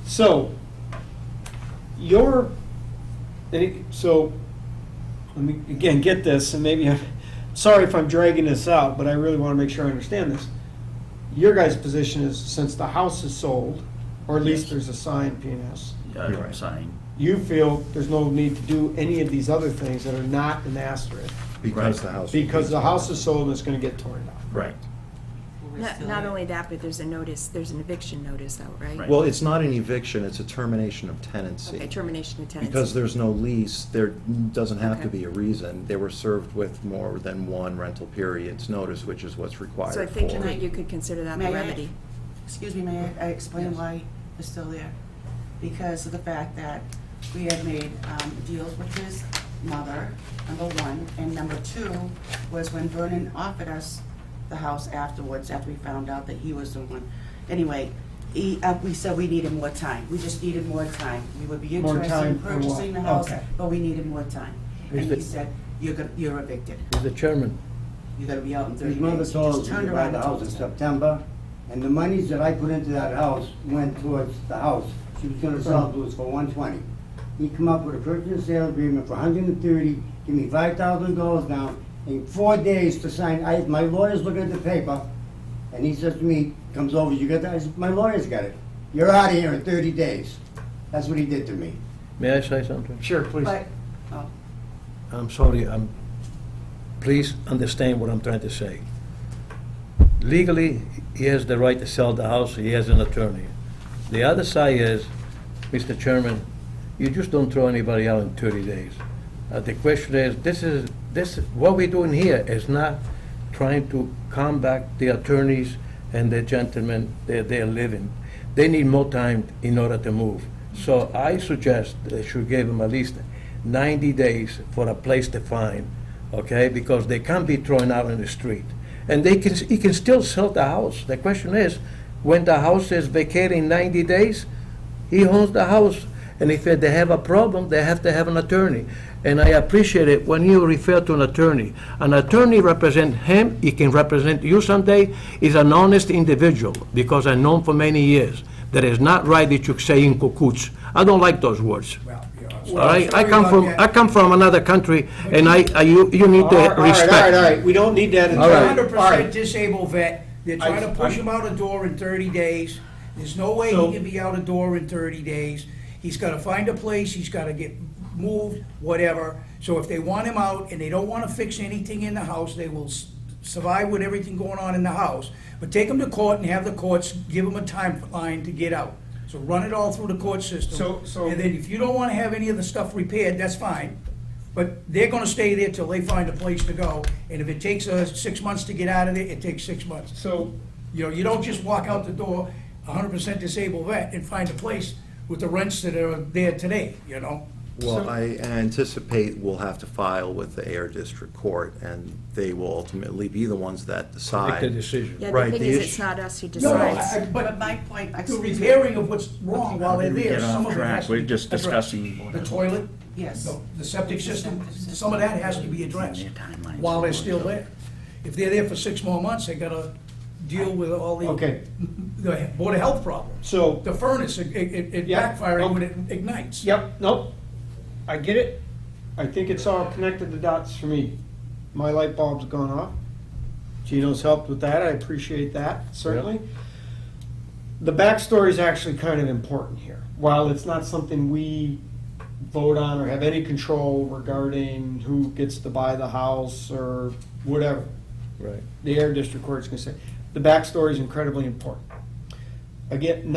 so, so, let me, again, get this, and maybe, sorry if I'm dragging this out, but I really want to make sure I understand this. Your guys' position is, since the house is sold, or at least there's a signed P&S, I'm saying, you feel there's no need to do any of these other things that are not an asterisk, Because the house. because the house is sold and it's going to get torn down. Right. Not only that, but there's a notice, there's an eviction notice out, right? Right. Well, it's not an eviction, it's a termination of tenancy. Okay, termination of tenancy. Because there's no lease, there doesn't have to Okay. be a reason. They were served with more than one rental period's notice, which is what's required So I think for- tonight you could consider that the May I- remedy. Excuse me, may I explain why it's still there? Because of the fact that we had made deals with his mother, number one, and number two was when Vernon offered us the house afterwards, after we found out that he was the one. Anyway, we said we needed more time. We just needed more time. We would be More interested in time for what? purchasing the house, Okay. but we needed more time. And he said, you're evicted. Mr. Chairman, You gotta be out in 30 His mother days. told Just us to turned buy around the and house told in us that. September, and the monies that I put into that house went towards the house. She was gonna sell it to us for $120. He come up with a purchase and sale agreement for $130, give me $5,000 down, in 4 days to sign. My lawyer's looking at the paper, and he says to me, comes over, you got that? I said, my lawyer's got it. You're out of here in 30 days. That's what he did to me. may I say something? Sure, please. But, oh, I'm sorry, please understand what I'm trying to say. Legally, he has the right to sell the house, he has an attorney. The other side is, Mr. Chairman, you just don't throw anybody out in 30 days. The question is, what we're doing here is not trying to combat the attorneys and the gentlemen, they're living. They need more time in order to move. So I suggest they should give them at least 90 days for a place to find, okay? Because they can't be thrown out in the street. And he can still sell the house. The question is, when the house is vacated in 90 days, he owns the house. And if they have a problem, they have to have an attorney. And I appreciate it when you refer to an attorney. An attorney represents him, he can represent you someday. He's an honest individual, because I know him for many years. That is not right that you say in cahoots. I don't like those words. Well, All right, I come from another country, and you need to respect. All right, we don't need that. All right. 100% disabled vet, they're trying to push him out the door in 30 days. There's no way he can be out the door in 30 days. He's gotta find a place, he's gotta get moved, whatever. So if they want him out and they don't wanna fix anything in the house, they will survive with everything going on in the house. But take him to court and have the courts give him a timeline to get out. So run it all through the court system. So- And then if you don't wanna have any of the stuff repaired, that's fine. But they're gonna stay there till they find a place to go. And if it takes 6 months to get out of there, it takes 6 months. So, You know, you don't just walk out the door, 100% disabled vet, and find a place with the rents that are there today, you know? Well, I anticipate we'll have to file with the Air District Court, and they will ultimately be the ones that Make the decide. decision. Yeah, Right, the thing the is, issue- it's not us who No, no, decides. But my point, The excuse me. repairing of what's wrong while they're How did we there, get some off of it has track? to We're be just addressed. discussing. The toilet, Yes. the septic system, some of that has to be addressed Their timelines. while they're still there. If they're there for 6 more months, they gotta deal with all the Okay. the Board of Health problems. so, The furnace, it Yeah. backfiring when it ignites. yep, nope, I get it. I think it's all connected the dots for me. My light bulb's gone off. Gino's helped with that, I appreciate that, certainly. The backstory is actually kind of important here. While it's not something we vote on or have any control regarding who gets to buy the house or whatever, Right. the Air District Court's gonna say, the backstory is incredibly important. Again,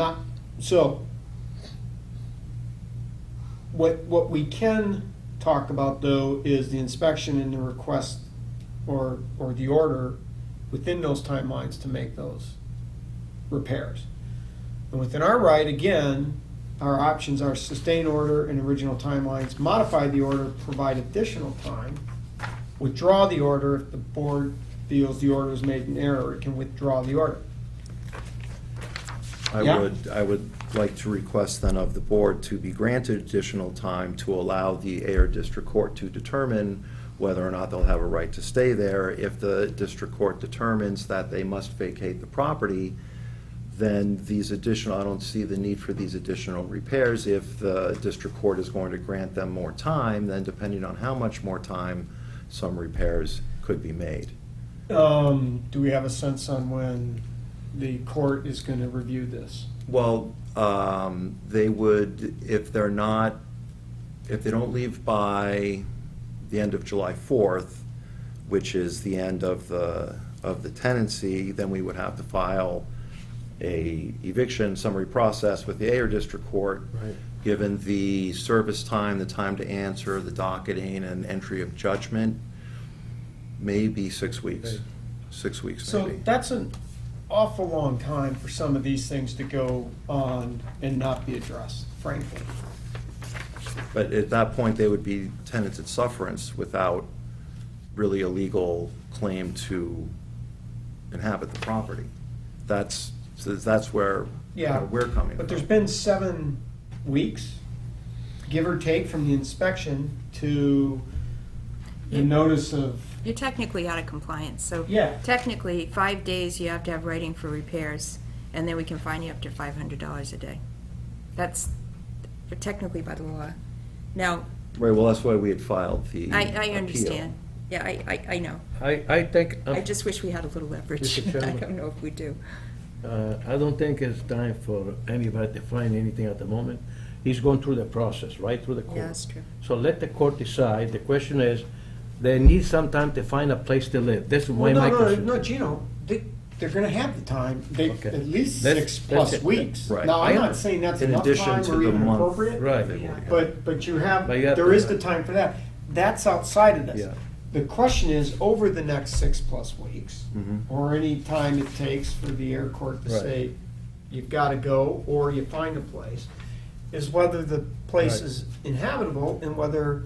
what we can talk about though is the inspection and the request or the order within those timelines to make those repairs. And within our right, again, our options are sustain order and original timelines, modify the order, provide additional time, withdraw the order if the board feels the order is made in error, it can withdraw the order. Yeah. I would like to request then of the board to be granted additional time to allow the Air District Court to determine whether or not they'll have a right to stay there. If the district court determines that they must vacate the property, then I don't see the need for these additional repairs. If the district court is going to grant them more time, then depending on how much more time, some repairs could be made. Do we have a sense on when the court is gonna review this? Well, they would, if they don't leave by the end of July 4th, which is the end of the tenancy, then we would have to file a eviction summary process with the Air District Court. Right. Given the service time, the time to answer, the docketing and entry of judgment, maybe 6 weeks. Right. 6 weeks, So maybe. that's an awful long time for some of these things to go on and not be addressed, frankly. But at that point, they would be tenants at sufferance without really a legal claim to inhabit the property. That's where Yeah, we're coming from. But there's been 7 weeks, give or take, from the inspection to the notice of, You're technically out of compliance, so. Yeah. Technically, 5 days you have to have writing for repairs, and then we can fine you up to $500 a day. That's technically by the law. Now, Right, well, that's why we had filed the I appeal. understand. Yeah, I know. I think, I just wish we had a little leverage. Mr. I Chairman. don't know if we do. I don't think it's time for anybody to find anything at the moment. He's going through the process, right through the court. Yeah, that's true. So let the court decide. The question is, they need some time to find a place to live. This is why well, my no, concern. no, Gino, they're gonna have the time, Okay. at least That's- 6+ that's it. weeks. Right. Now, I'm I not saying that's In enough addition time to or the even month. appropriate. Right. they've already got. But you have, But you have there to is the have- time for that. That's outside of this. Yeah. The question is, over the next 6+ weeks, Mhm. or any time it takes for the air court to Right. say, you've gotta go, or you find a place, is whether the place Right. is inhabitable and whether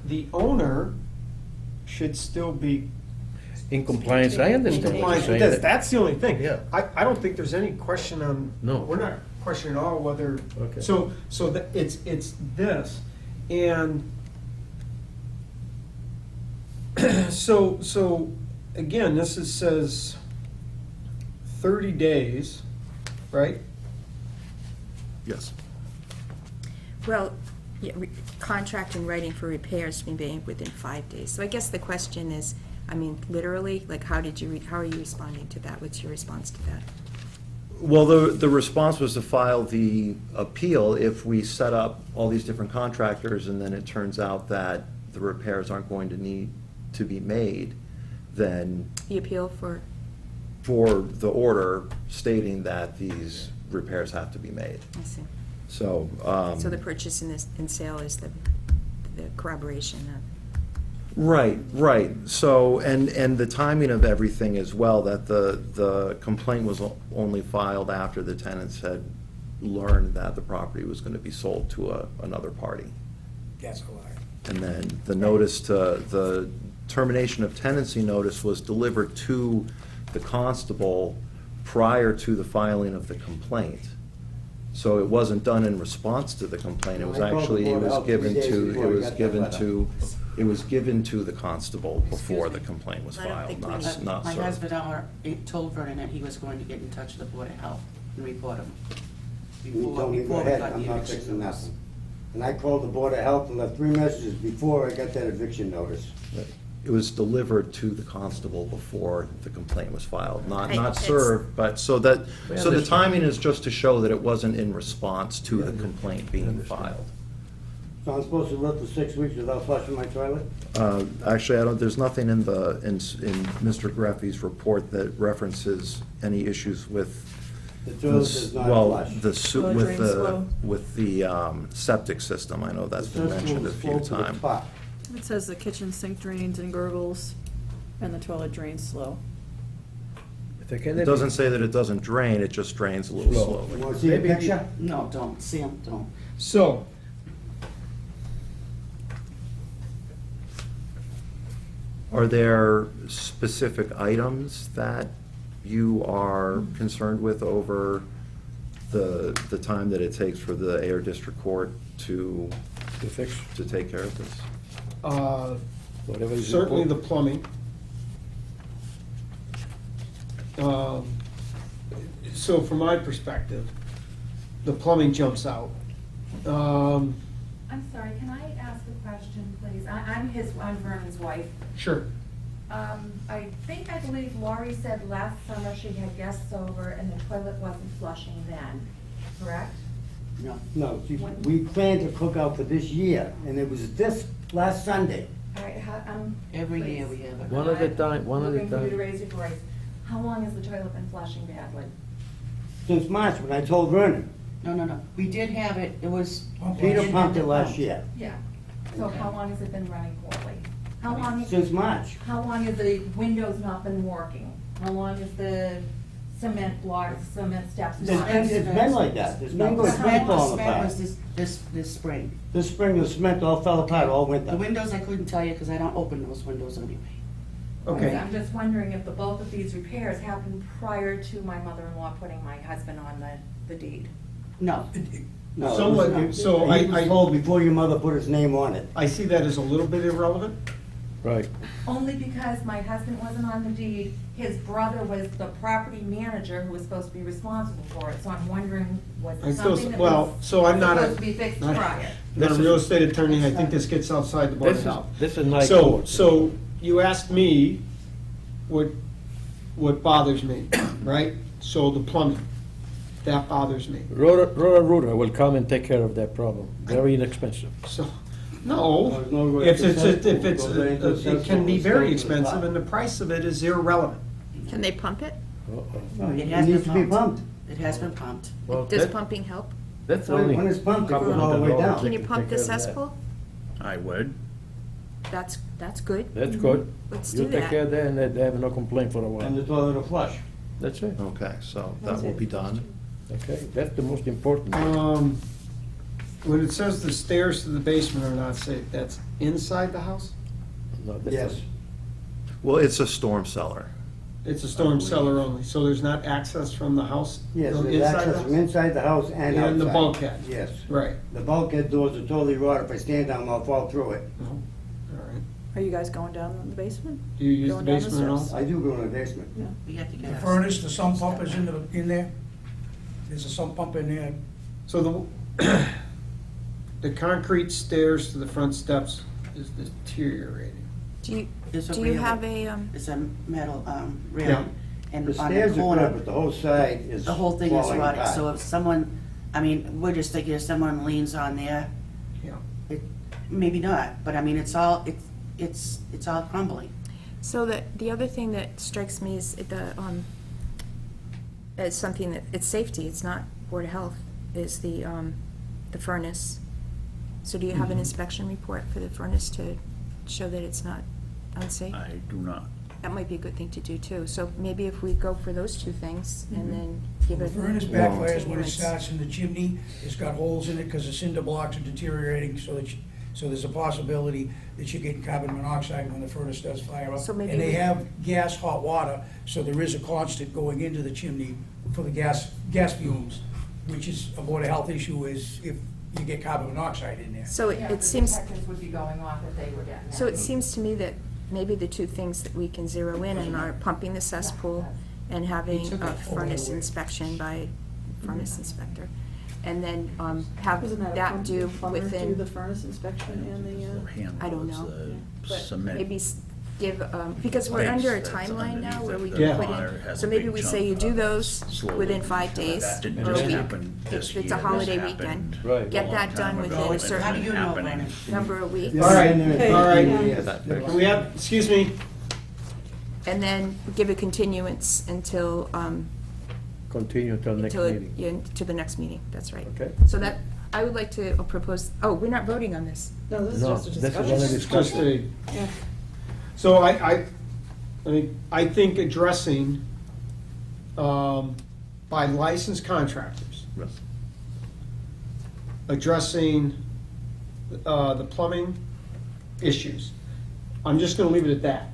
the owner should still be In compliance, I in understand what you're compliance with saying. this. That's the only thing. Yeah. I don't think there's any question on. No. We're not questioning at all whether. Okay. So that it's this, and so again, says 30 days, right? Yes. Well, yeah, contract in writing for repairs to be made within 5 days. So I guess the question is, I mean, literally, like, how are you responding to that? What's your response to that? Well, the response was to file the appeal if we set up all these different contractors and then it turns out that the repairs aren't going to need to be made, then The appeal for, for the order stating that these repairs have to be made. I see. So. So the purchase and sale is the corroboration of. Right, right. So, and the timing of everything as well, that the complaint was only filed after the tenants had learned that the property was going to be sold to another party. That's a lie. And then the notice to, the termination of tenancy notice was delivered to the constable prior to the filing of the complaint. So it wasn't done in response to the complaint, it was No, I called the actually, it Board of was Health 3 given days to, before it I was got that given letter. to, it was given to the constable before the complaint was I don't filed, think we not, need- not My served. husband told Vernon that he was going to get in touch with the Board of Health and report him. You Before told me, go before we ahead, got I'm the not eviction fixing notice. nothing. And I called the Board of Health and left 3 messages before I got that eviction notice. It was delivered to the constable before the complaint was filed, not It's- served, but so that, We so the understand. timing is just to show that it wasn't in response to the complaint being Understand. filed. So I'm supposed to live for 6 weeks without flushing my toilet? Actually, I don't, there's nothing in Mr. Greffy's report that references any issues with. The toilet is not Well, flushed. the, Slow with drain the, slow. with the septic system, I know that's The been cesspool mentioned a is few full to the times. top. It says the kitchen sink drains and gurgles, and the toilet drains slow. It doesn't say that it doesn't drain, it just drains a little Slow. slowly. You wanna see a Maybe- picture? No, don't, Sam, don't. So, Are there specific items that you are concerned with over the time that it takes for the Air District Court to fix take care of this? whatever is certainly the important. plumbing. So from my perspective, the plumbing jumps out. I'm sorry, can I ask a question, please? I'm Vernon's wife. Sure. I believe Laurie said last summer she had guests over and the toilet wasn't flushing then, correct? No. No, see, we planned to cook out for this year, and it was this last Sunday. All right, Every please. year we have it. One at a time, one at a Looking for you to time. raise your voice. How long has the toilet been flushing badly? Since March, when I told Vernon. No. We did have it, it was. Peter pumped it last year. Yeah. So Okay. how long has it been running poorly? How long, Since March. how long have the windows not been working? How long has the cement blocks, cement steps It's not? been like that. It's been No, going the cement cement falling apart. was this spring. This spring, the cement all fell apart all The winter. windows, I couldn't tell you because I don't open those windows anyway. Okay. I'm just wondering if the both of these repairs happened prior to my mother-in-law putting my husband on the deed. No. No, it Somewhat, was- so He was I told before your mother put his name on it. I see that as a little bit irrelevant. Right. Only because my husband wasn't on the deed, his brother was the property manager who was supposed to be responsible for it, so I'm wondering, was I it still, something that well, was so I'm not a. supposed to be fixed prior? Not a real estate attorney, I think this gets outside the board of This is, health. this is nice. So you asked me what bothers me, right? So the plumbing, that bothers me. Rhoda will come and take care of that problem. Very inexpensive. So, no, There's no way if to it's, set if it's, it. it can be very expensive and the price of it is irrelevant. Can they pump it? No, It it has needs been to be pumped. It has been pumped. Well, Does that- pumping help? That's When- only. when it's pumped, it couple goes all the way $100 down. Can you to pump take the care of that. cesspool? I would. That's good. That's good. Let's You do take that. care of that, and they have no complaint for a And while. the toilet will flush. That's it. Okay, so that will be done. Okay, that's the most important. When it says the stairs to the basement are not safe, that's inside the house? No, that's Yes. Well, it's a storm cellar. It's a storm cellar only, so there's not access from the house? Yes, from there's inside the access from house? inside the house and outside. And the bulkhead? Yes. Right. The bulkhead doors are totally rotted. If I stand down, I'll fall through it. No. All right. Are you guys going down in the basement? Do you use the Going down the basement at all? stairs? I do go in the basement. We have to get The us. furnace, the sump pump is in there? There's a sump pump in there. So the concrete stairs to the front steps is deteriorating. There's a Do you railing. have a, It's a metal Yeah. railing. And The on stairs the are good, corner, but the whole side is the whole thing is falling rotted. apart. So if someone, I mean, we're just thinking if someone leans on there, Yeah. maybe not, but I mean, it's all crumbling. so the other thing that strikes me is is something that, it's safety, it's not Board of Health, is the furnace. So do you have an inspection report for the furnace to show that it's not unsafe? I do not. That might be a good thing to do too. So maybe if we go for those two things and then give The it. furnace backfires when it continuance. starts in the chimney. It's got holes in it because the cinder blocks are deteriorating, so there's a possibility that you're getting carbon monoxide when the furnace does fire up. So maybe And they we- have gas, hot water, so there is a constant going into the chimney for the gas fumes, which is a Board of Health issue is if you get carbon monoxide in there. So Yeah, it the seems, detectors would be going off if they were getting that. so it seems to me that maybe the two things that we can zero in on are pumping the cesspool and having a furnace inspection by furnace inspector. And then have Isn't that a that pump do plumber do the within, furnace inspection and the, I don't know. But Cement. maybe give, because we're under a Pipes that's timeline now underneath where we it, can Yeah. put water in, has so a maybe big we chunk say you do of those slowly. within 5 days That didn't or a just week. happen this If year. it's a This holiday happened weekend, Right. get a that long done time within ago. a It's certain How do you know, happening. Brennan? number of weeks. All right, all right. Yeah, that- Can we have, excuse me, And then give a continuance until, Continue until next meeting. yeah, to the next meeting, that's right. Okay. So that, I would like to propose, oh, we're not voting on this. no, this is No, just a this is discussion. only it's just a, Yeah. so I think addressing, by licensed contractors, Yes. addressing the plumbing issues. I'm just gonna leave it at that.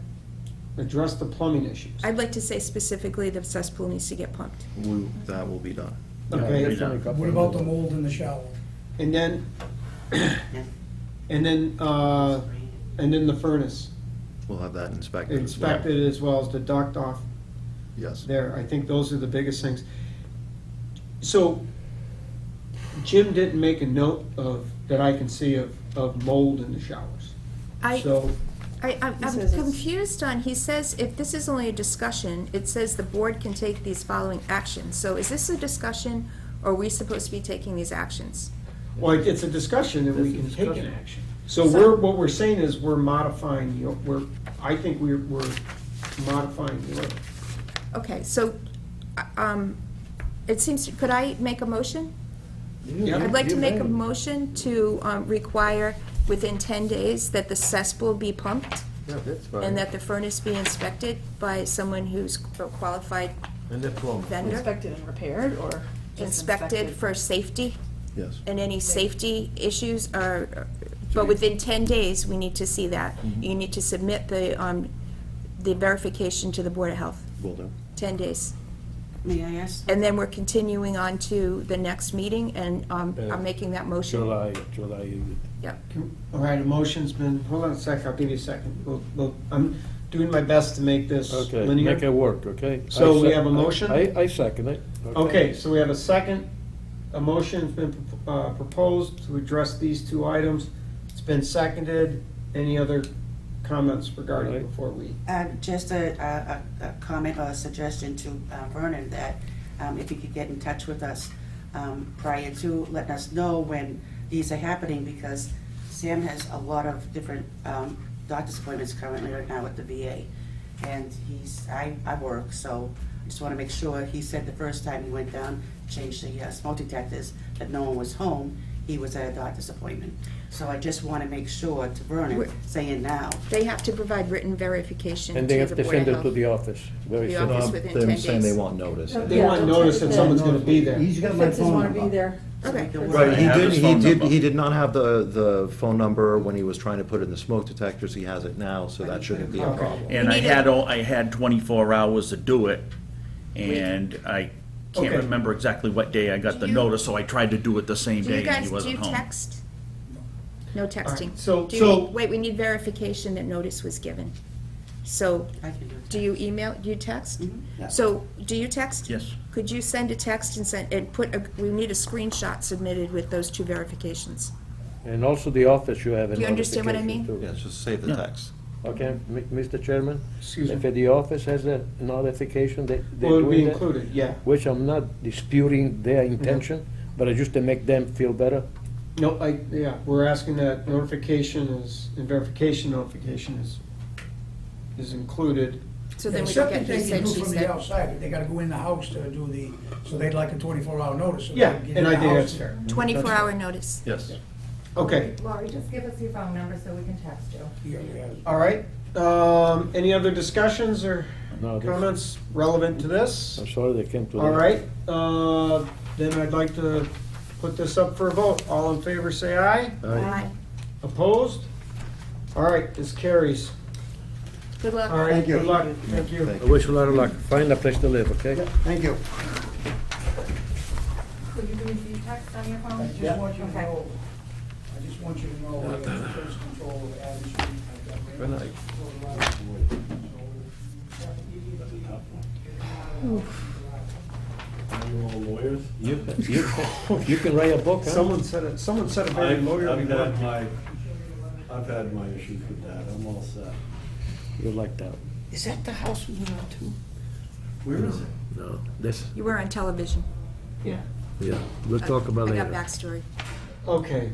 Address the plumbing issues. I'd like to say specifically the cesspool needs to get pumped. That will be done. Okay. Yeah, that's only a couple What of about the minutes. mold in the shower? And then, and then the furnace We'll have that inspected as well. inspected as well as the duct off Yes. there. I think those are the biggest things. So Jim didn't make a note of, that I can see of mold in the showers. So, I'm He says it's- confused on, he says if this is only a discussion, it says the board can take these following actions. So is this a discussion, or are we supposed to be taking these actions? well, it's a discussion and we It's a can take an discussion. action. So what we're saying is we're modifying I think we're modifying the order. Okay, so, it seems, could I make a motion? Yeah. I'd like to You make a may. motion to require within 10 days that the cesspool be pumped Yeah, that's fine. and that the furnace be inspected by someone who's a qualified And the plumb. vendor, Inspected and repaired, or just inspected for safety, Yes. and any safety issues are, but within 10 days, we need to see that. You need to submit the verification to the Board of Health, Will do. 10 days. May I ask? And then we're continuing on to the next meeting, and I'm making that motion. July. Yep. All right, a motion's been, hold on a second, I'll give you a second. I'm doing my best to make this Okay, linear. make it work, okay? So I we sec- have a motion? I second it. Okay, so we have a second, a motion's been proposed to address these two items. It's been seconded. Any other comments regarding Right. before we? Just a comment or a suggestion to Vernon that if he could get in touch with us prior to letting us know when these are happening, because Sam has a lot of different doctor's appointments currently right now at the VA. and I work, so I just wanna make sure, he said the first time he went down, changed the smoke detectors, that no one was home, he was at a doctor's appointment. So I just wanna make sure to Vernon, Wait. saying now, They have to provide written verification to And the they Board have of to send it to Health. the office, very The simple. office within They're 10 saying they days. want notice. They want notice that someone's gonna be there. He's got my Fences phone wanna be number. there. Okay. Right, he I have did, his phone number. he did not have the phone number when he was trying to put in the smoke detectors. He has it now, so that shouldn't be a Okay. problem. And I need had, I had 24 hours to do it, and I can't Okay. remember exactly what day I got the Do you- notice, so I tried to do it the same Do you day and guys, he do wasn't you home. text? No texting? so- Do you so- need- Wait, we need verification that notice was given. So, I can do it. do you email, do you text? Yeah. So, do you text? Yes. Could you send a text and put, we need a screenshot submitted with those two verifications? And also the office should have a Do you understand what I notification, mean? too. Yeah, just save the Yeah. text. Okay, Mr. Chairman? Excuse me. If the office has a notification that they're Will it be doing that, included? Yeah. which I'm not disputing their intention, but it's just to make them feel better. No, yeah, we're asking that notification and verification notification is included. So then we Except can that get, he they can said, do she from the said. outside, but they gotta go in the house to do the, so they'd like a 24-hour notice. so they Yeah, can get and in I the think house. that's fair. 24-hour notice. Yes. Okay, Laurie, just give us your phone number so we can text you. Yeah, we have- all right. Any other discussions or No, this- comments relevant to this? I'm sorry they came to that. All right, then I'd like to put this up for a vote. All in favor, say aye. Aye. Opposed? All right, this carries. Good luck. All right, Thank you. good luck. Thank you. I wish you a lot of luck. Find a place to live, okay? Yeah, thank you. Will you receive text on your phone? I just want you to Okay. know, I just want you to know, we have first control of Adams Street. I've got Good night. You can write a book, huh? Someone said a very lawyer before. I've had my issues with that, I'm all set. You like that? Is that the house we went on to? Where is it? No, this, You were on television. Yeah. yeah, we'll talk about I later. got backstory. Okay.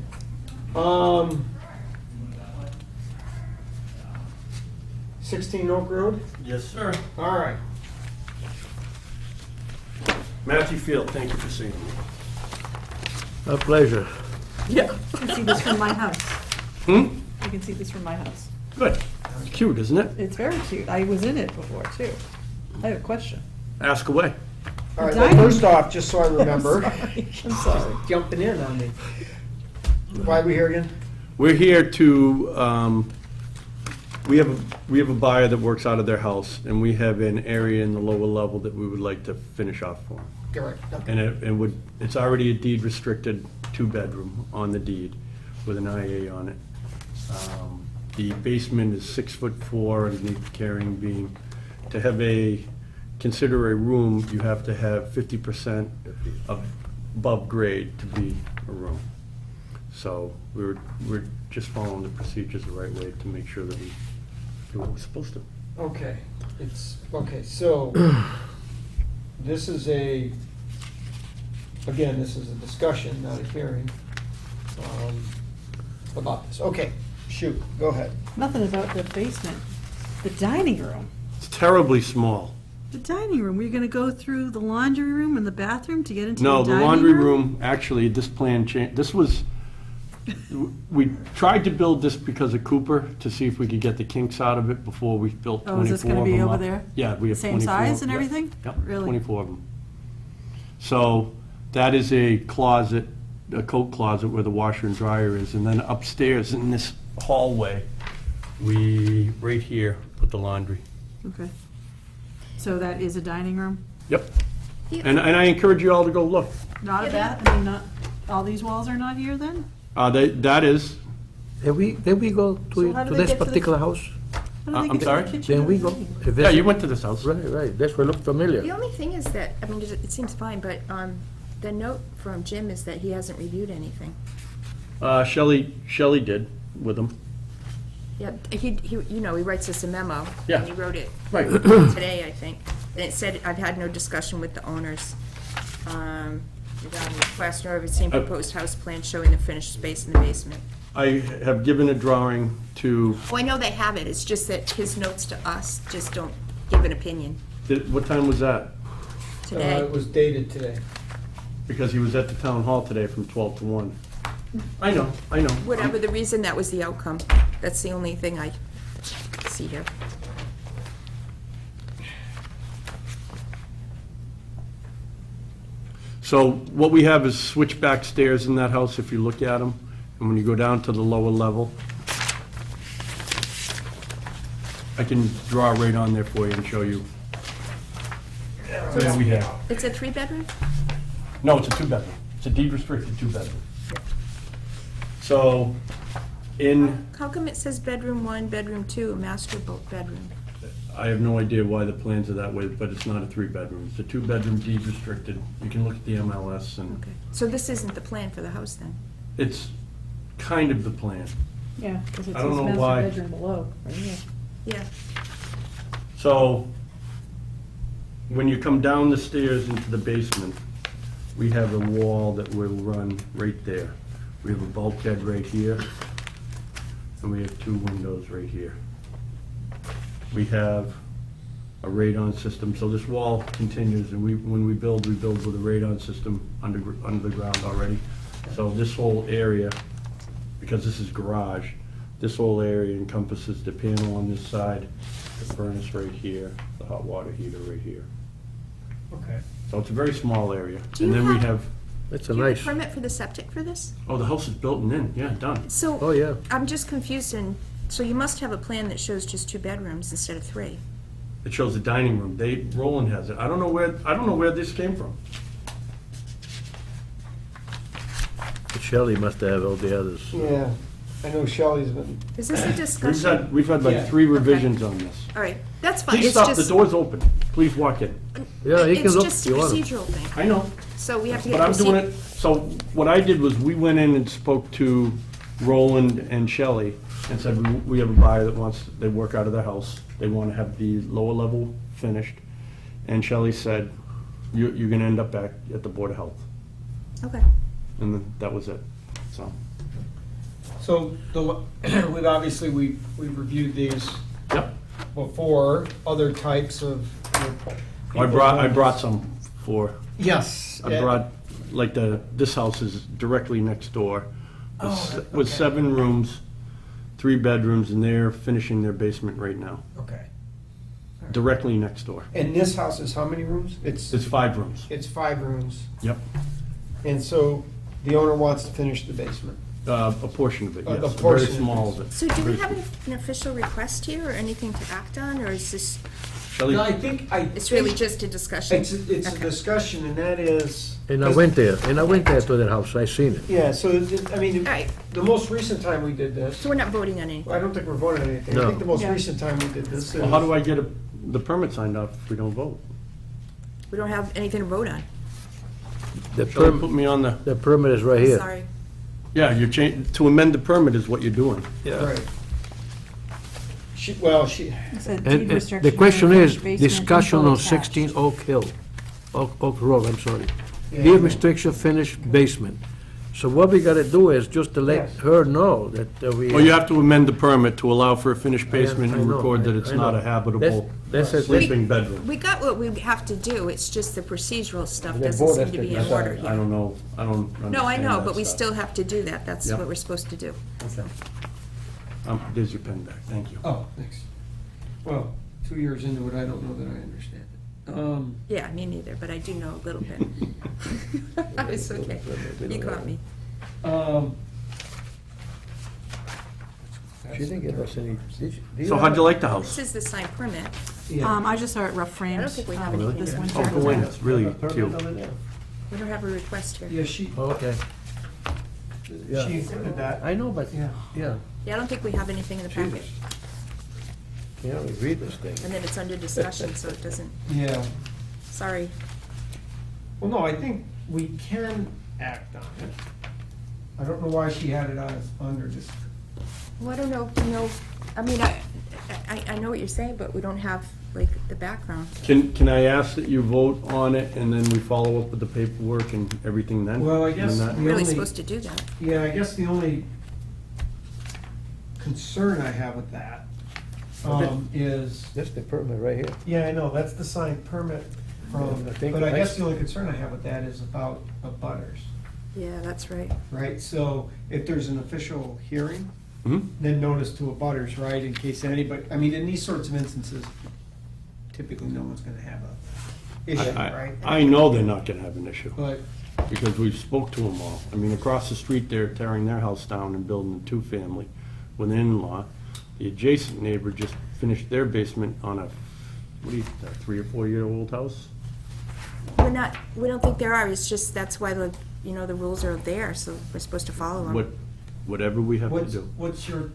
16 Oak Road? Yes, sir. All right. Matthew Field, thank you for seeing me. A pleasure. Yeah. You can see this from my house. Hmm? You can see this from my house. Good. Cute, isn't it? It's very cute. I was in it before, too. I have a question. Ask away. All right, Dining- well, first off, just so I remember, I'm sorry. jumping in on me. Why are we here again? We're here to, we have a buyer that works out of their house, and we have an area in the lower level that we would like to finish off for them. Correct. And it would, it's already a deed restricted 2-bedroom on the deed with an IA on it. The basement is 6'4" underneath the carrying beam. To have consider a room, you have to have 50% above grade to be a room. So we're just following the procedures the right way to make sure that we do what we're supposed to. Okay, okay, so, this is again, this is a discussion, not a hearing, about this. Okay, shoot, go ahead. Nothing about the basement. The dining room. It's terribly small. The dining room. Were you gonna go through the laundry room and the bathroom to get into No, the the dining laundry room, actually, this plan changed, we tried to build this because of Cooper, to see if we could get the kinks out of it before we built 24 Oh, of is them this gonna be over up. there? Yeah, we have Same 24. size and Yep. everything? Yep, Really? 24 of them. So, that is a closet, a coat closet where the washer and dryer is, and then upstairs in this hallway, right here, put the laundry. Okay. So that is a dining room? Yep. And I encourage you all to go look. Not a bath? I mean, not, all these walls are not here then? That is, Did we go So how do to they this get to the- particular house? How do they I'm get to the sorry? kitchen Then and we the go. dining room? If yeah, it's- you went to this house. Right, that's what looked The familiar. only thing is that, I mean, it seems fine, but the note from Jim is that he hasn't reviewed anything. Shelley did with him. Yeah, he writes us a memo. Yeah. And he wrote it Right. today, I think. And it said, I've had no discussion with the owners. Regarding request or have seen proposed house plan showing the finished space in the basement. I have given a drawing to, Oh, I know they have it, it's just that his notes to us just don't give an opinion what time was that? today. It was dated today. Because he was at the town hall today from 12 to 1. I know. Whatever the reason, that was the outcome. That's the only thing I see here. So what we have is switchback stairs in that house, if you look at them. And when you go down to the lower level, I can draw right on there for you and show you. There we have. It's a three-bedroom? No, it's a two-bedroom. It's a deed restricted two-bedroom. So, How come it says bedroom one, bedroom two, master bedroom? I have no idea why the plans are that way, but it's not a three-bedroom. It's a two-bedroom deed restricted. You can look at the MLS and Okay, so this isn't the plan for the house then? it's kind of the plan. Yeah, because it I don't says know master why. bedroom below, right here. Yeah. So, when you come down the stairs into the basement, we have a wall that will run right there. We have a bulkhead right here, and we have two windows right here. We have a radon system, so this wall continues, and when we build with a radon system under the ground already. So this whole area, because this is garage, this whole area encompasses the panel on this side, the furnace right here, the hot water heater right here. Okay. So it's a very small area. Do you And then we have- have, It's Do a you have a nice, permit for the septic for this? oh, the house is built and in, yeah, done. So. Oh, yeah. I'm just confused, and, so you must have a plan that shows just 2 bedrooms instead of 3. It shows the dining room. Roland has it. I don't know where this came from. Shelley must have all the others. Yeah, I know Shelley's been, Is this a discussion? We've had Yeah. like 3 revisions on this. All right, that's fine. Please It's stop, the just- door's open. Please walk in. Yeah, you can look It's just if a you want. procedural thing, I know, so we have to but get. I'm doing proce- it, so what I did was we went in and spoke to Roland and Shelley and said, we have a buyer that wants, they work out of their house. They want to have the lower level finished. And Shelley said, you're gonna end up back at the Board of Health. Okay. And then that was it, so. so we've obviously, we've reviewed these Yep. before, other types of. I brought some for, Yes. I brought, like this house is directly next door. Oh, With okay. 7 rooms, 3 bedrooms, and they're finishing their basement right now, Okay. directly next door. And this house is how many rooms? It's 5 rooms. It's 5 rooms, Yep. and so the owner wants to finish the basement. A portion of it, A yes, very portion of small it. of it. So do we Very have small. an official request here or anything to act on, or is this, Shelley, No, I think, it's really just a discussion? It's a Okay. discussion, and that is. And I went there to that house, I seen it. Yeah, so, I mean, All right, the most recent time we did this, so we're not voting on anything? I don't think we're voting on anything. I No. think the most Yeah. recent time we did this is. well, how do I get the permit signed off if we don't vote? We don't have anything to vote on. The Shelley, put permit, me on the permit is right here. Sorry. yeah, to amend the permit is what you're doing. Right. She, It said deed And the restriction question on is, basement discussion info on attached. 16 Oak Hill, Oak Road, I'm sorry. Yeah. Deed restriction finished basement. So what we gotta do is just to let Yes. her know that we. Well, you have to amend the permit to allow for a finished basement I and know, record that it's I not know. a habitable That's a- sleeping bedroom. We got what we have to do, it's just the procedural stuff The doesn't board seem has to to be in decide. order I here. don't know, I don't understand No, I know, that but we stuff. still have to do that, that's Yep. what we're supposed to do. There's your pen back, thank you. Oh, thanks. Well, 2 years into it, I don't know that I understand it. Yeah, me neither, but I do know a little bit. It's okay, you caught me. She didn't give us any. So how'd you like the house? This is the signed permit. Yeah. I just saw it rough framed. I don't think we have um, anything this to- winter. Oh, go in, it's really cute. We don't have a request here. Yeah, she Okay. Yeah. included that. I know, but, Yeah. yeah, Yeah, I don't think we have anything in the packet, can't we read this thing? and then it's under discussion, so it doesn't, Yeah. sorry. Well, no, I think we can act on it. I don't know why she had it under this. Well, I don't know, you know, I mean, I know what you're saying, but we don't have, like, the background. Can I ask that you vote on it and then we follow up with the paperwork and everything then? Well, I guess And then that- we We're really only- supposed to do that. Yeah, I guess the only concern I have with that is, That's the permit right here. yeah, I know, that's the signed permit from, I think but I I guess s- the only concern I have with that is about abutters, Yeah, that's right. right? So if there's an official hearing, Mhm. then notice to abutters, right, in case anybody, I mean, in these sorts of instances, typically no one's gonna have a issue, right? I know they're not gonna have an issue, But, because we've spoke to them all. I mean, across the street, they're tearing their house down and building a two-family with an in-law. The adjacent neighbor just finished their basement on a, what do you, a 3 or 4-year-old house? We don't think there are, it's just, that's why the, the rules are there, so we're supposed to follow them. Whatever we have to what's, do. what's your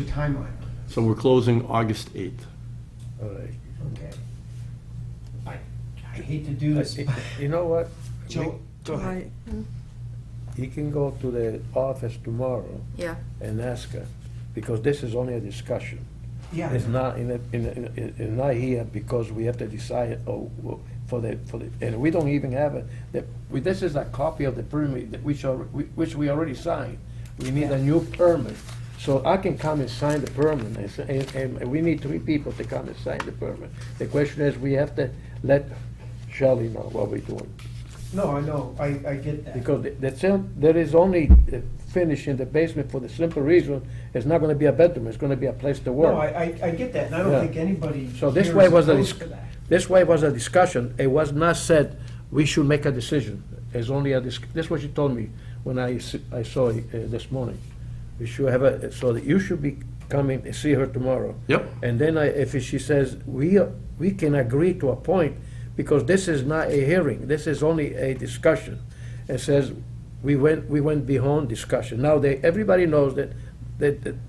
timeline on this? So we're closing August 8th. All right. Okay. I hate to do this. You know what? Joe, go ahead. He can go to the office tomorrow Yeah, and ask her, because this is only a discussion. Yeah. It's not not here because we have to decide, for the, and we don't even have this is a copy of the permit that which we already signed. We need a new permit. So I can come and sign the permit, and we need 3 people to come and sign the permit. The question is, we have to let Shelley know what we're doing. No, I know, I get that. Because there is only finish in the basement for the simple reason, it's not gonna be a bedroom, it's gonna be a place to work. No, I get that, and I don't Yeah. think anybody So this here way is was opposed to that. this way was a discussion, it was not said, we should make a decision. It's only this is what she told me when I saw it this morning. We should have so that you should be coming and see her tomorrow. Yep. And then if she says, we can agree to a point, because this is not a hearing, this is only a discussion. It says, we went beyond discussion. Now, everybody knows that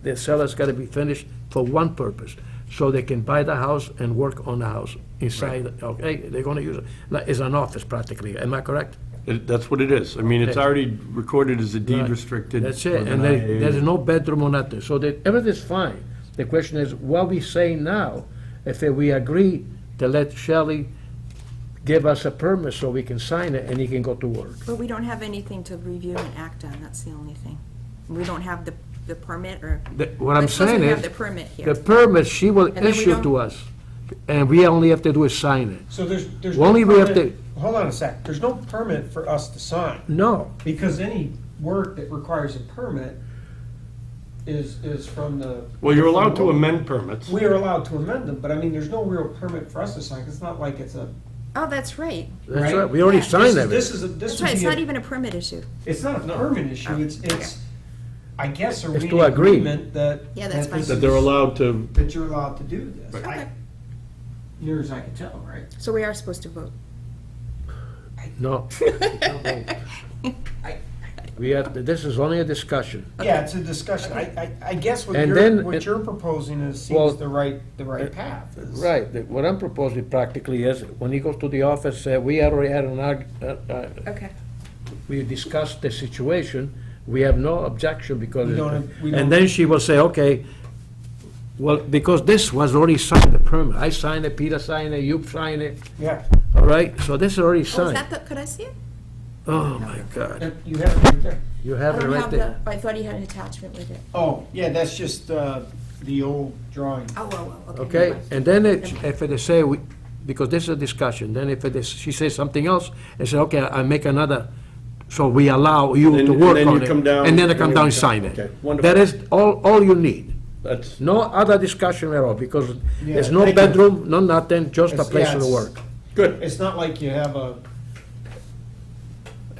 the seller's gotta be finished for one purpose, so they can buy the house and work on the house inside, okay? They're gonna use it, like, it's an office practically, am I correct? That's what it is. I mean, it's Okay. already recorded as a deed Right. restricted. That's it, with and an IA. there's no bedroom or nothing, so that, everything's fine. The question is, what we say now, if we agree to let Shelley give us a permit so we can sign it and he can go to work. but we don't have anything to review and act on, that's the only thing. We don't have the permit, or. What I'm Let's suppose saying we have is, the permit the here. permit she will then we issue don't- to us, and we only have to do is sign it. So there's Only no we have permit, hold on a sec, there's no permit for us to sign, No, because any work that requires a permit is from the. Well, you're allowed to from the- amend permits. We are allowed to amend them, but I mean, there's no real permit for us to sign, 'cause it's not like it's a. Oh, that's right. that's Right. right, we already Yeah. signed This everything. is this That's would right, it's be a- not even a permit issue. It's not a permit issue, it's, I guess, a It's to reading agree. agreement that. Yeah, that's that fine. this That they're is- allowed to, That you're allowed to do this. Okay. Near as I can tell, right? So we are supposed to vote. No. We have, this is only a discussion. Yeah, it's a discussion. I guess what And you're, then what it- you're proposing is Well, seems the right path. is- Right, what I'm proposing practically is, when he goes to the office, we already had Okay. we discussed the situation, we have no objection because, We don't- we don't- and then she will say, okay, well, because this was already signed, the permit, I signed it, Peter signed it, you signed it, Yeah, all right, so this is already Oh, is signed. that could I see it? Oh, my God, you have it right there. you I have it don't right have there. I thought he had an attachment with it. Oh, yeah, that's just the old drawing. Oh, okay. Okay, never mind. and then if they say, because this is a discussion, then if she says something else, and say, okay, I make another, so we allow you And to then- work and then on you it. come down- And then I and come you down and come- sign it. okay, wonderful. That is all you need. that's, No other discussion at all, because Yeah, there's no thank you. bedroom, no nothing, just a It's- place yeah, to it's- work. good. It's not like you have a,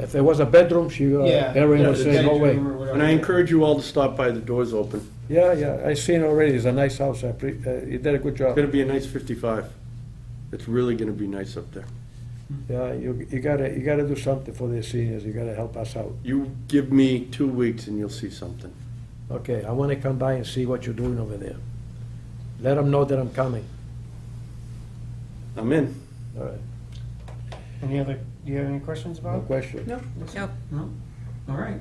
If there was a bedroom, yeah. Erin yeah, would say, no way. bedroom or whatever. And I encourage you all to stop by, the door's open. Yeah, I seen already, it's a nice house, you did a good It's job. gonna be a nice 55. It's really gonna be nice up there. Yeah, you gotta do something for the seniors, you gotta help us out. You give me 2 weeks and you'll see something. Okay, I wanna come by and see what you're doing over there. Let them know that I'm coming, I'm in. all right, Do you have any questions no about it? question. No. Nope. No? All right.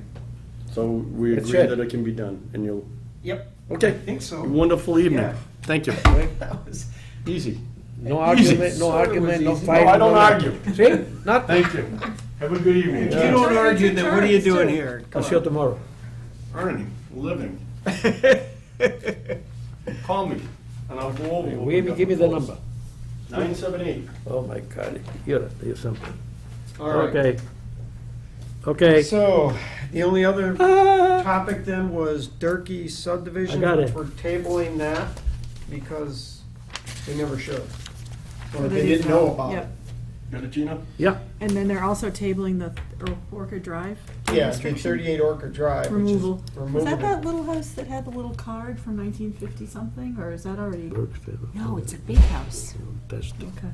So we That's agree it. that it can be done, and you'll, Yep. okay. I think so. Wonderful evening. Yeah. Thank you. That was, Easy. No argument, no Sort of argument, no was easy. fighting. No, I don't nothing. argue. See, nothing. Thank you. Have a good evening. if you don't argue, then what are you doing here? I'll see you tomorrow. Earning, living. Call me, and I'll go over. what we got Give me the proposed. number. 978. Oh, my God, here's something. All right. Okay. Okay, So, the only other topic then was Durkee subdivision. I got it. We're tabling that because they never showed. Or Or they they didn't know didn't. about it. Yep. Got it, Gina? yeah, And then they're also tabling the Orchard Drive Yeah, the restriction? 38 Orchard Drive, which is Removal. Was that removing. little house that had the little card from 1950-something, or is that already? No, it's a big house. that's, Okay.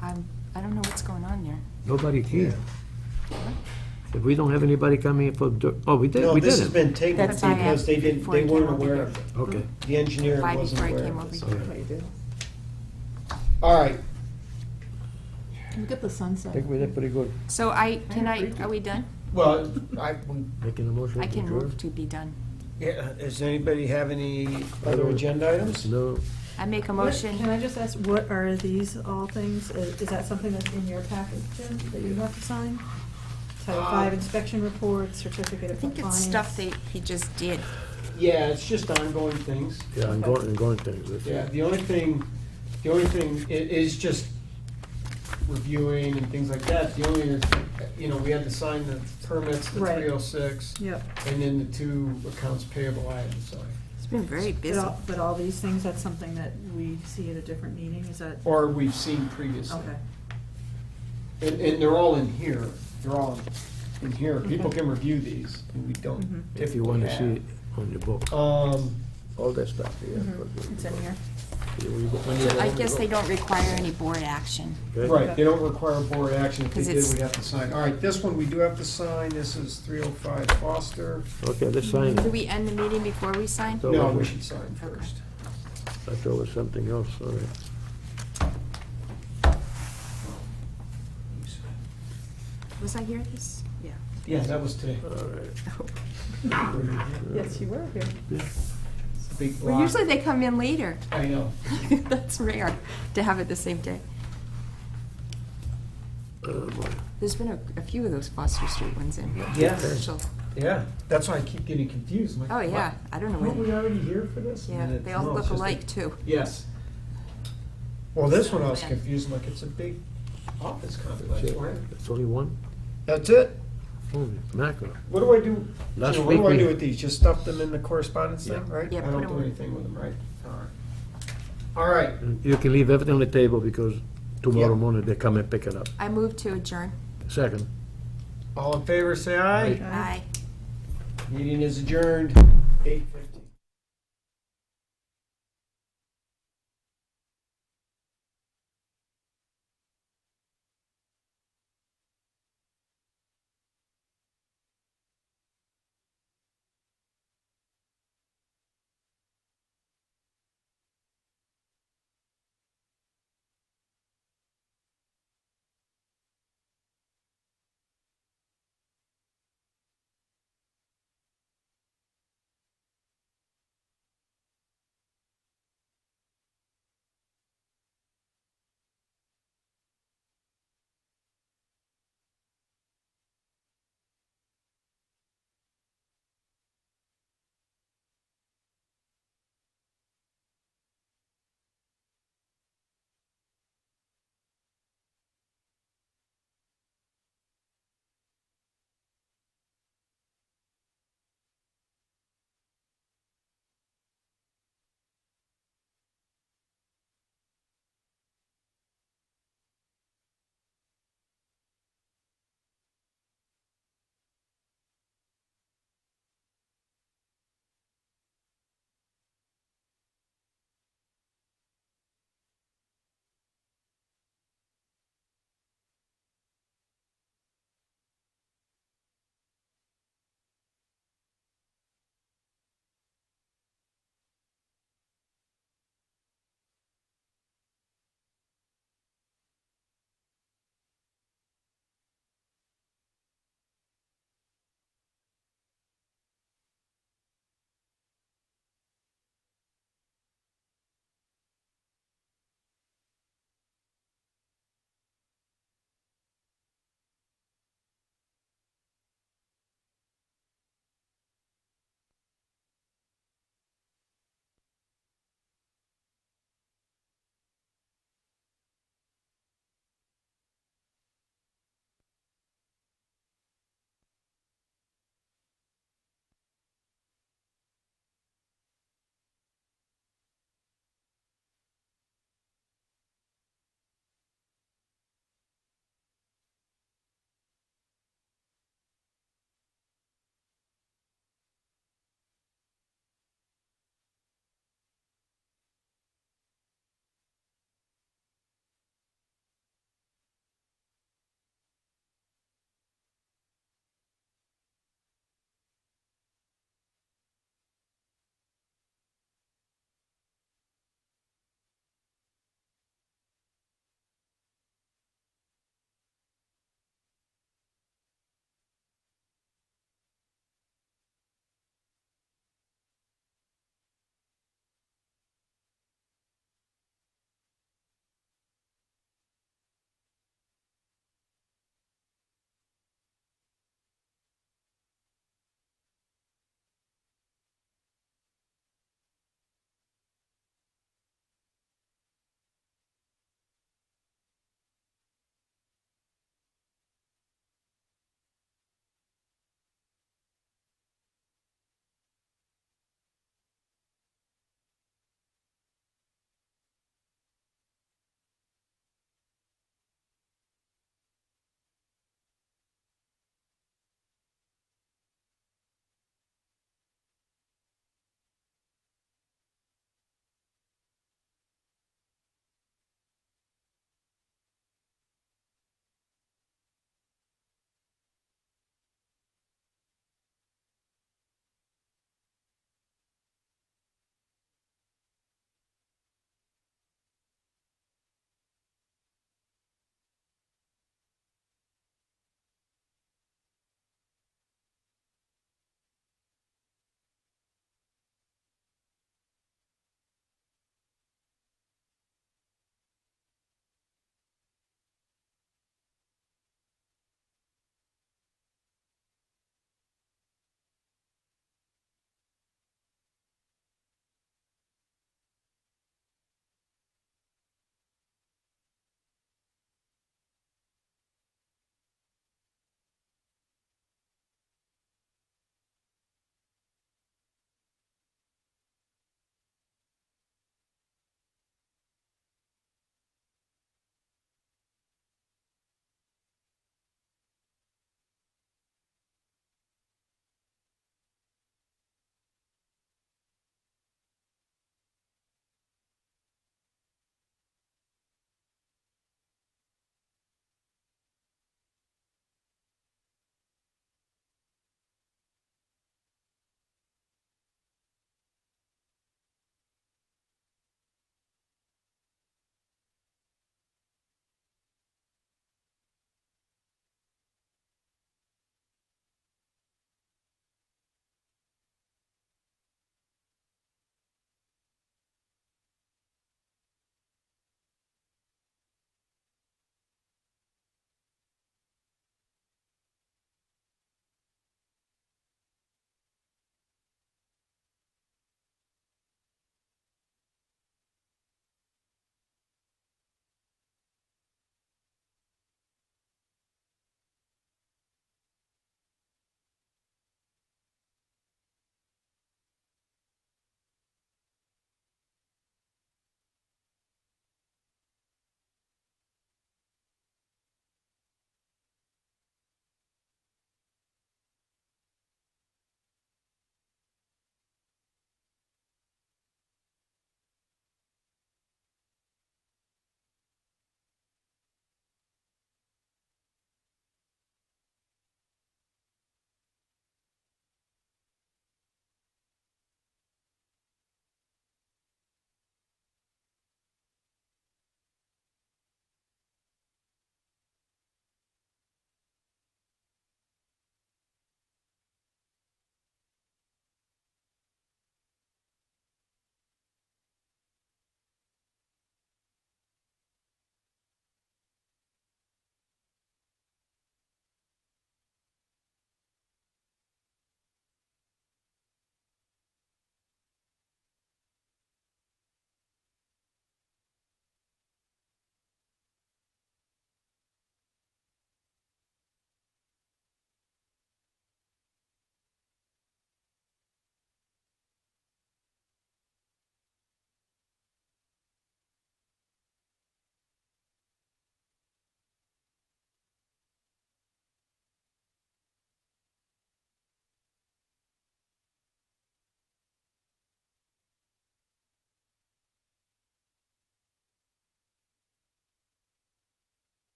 I don't know what's going on there. nobody here. If we don't have anybody coming for, oh, we did, No, we this has did it. been tabled That's why I because asked they didn't, before they I came weren't over aware here. of it. Okay. The engineer Why wasn't before I aware came of over it. here? Oh, you did? All right, Look at the I sunset. think we did pretty good. So are we done? well, Making a motion I to can adjourn? move to be done. yeah, does anybody have any other agenda items? No, I make a What- motion. Can I just ask, what are these all things? Is that something that's in your package, Jim, that you have to sign? Title V inspection reports, certificate I of think compliance? it's stuff he just did. Yeah, it's just ongoing things. yeah, I'm going things. that's it. Yeah, the only thing is just reviewing and things like that. The only is, we had to sign the permits, the Right. 306, Yep. and then the 2 accounts payable I had to sign. It's been very busy. But all these things, that's something that we see at a different meeting, is that? Or we've seen previously. Okay. And they're all in here. They're all in here. People Okay. can review these, and we don't Mhm. If you typically want to see have. it on your book, all that stuff, yeah. It's in here. I guess they don't require any board action. Right, they don't require board action. If they 'Cause did, it's- we'd have to sign. All right, this one we do have to sign. This is 305 Foster. Okay, let's sign Do it. we end the meeting before we sign? So- No, we should sign Okay. first. I thought it was something else, all right. Was I here this? Yeah. Yeah, that was today. All right. Yes, you were here. It's a big Well, block. usually they come in later. I know. That's rare to have it the same day. Oh, boy. There's been a few of those Foster Street ones in. Yeah. Special. Yeah, that's why I keep getting confused. I'm like, Oh, yeah, what? I don't know Weren't we when. already here for this? Yeah, And they it's- all no, it's look just a- alike, too. Yes. Well, this one I was Yeah. confused, I'm like, it's a big office complex, right? It's only one? That's it? Holy mackerel. What do I do? Last What do week I we- do with these? Just stuff them in the correspondence thing, right? Yeah, I put don't them do in. anything with them, right? All right. All right. And you can leave everything on the table because tomorrow Yeah. morning they come and pick it up. I move to adjourn. Second. All in favor, say aye. Aye. Meeting is adjourned, 8:50.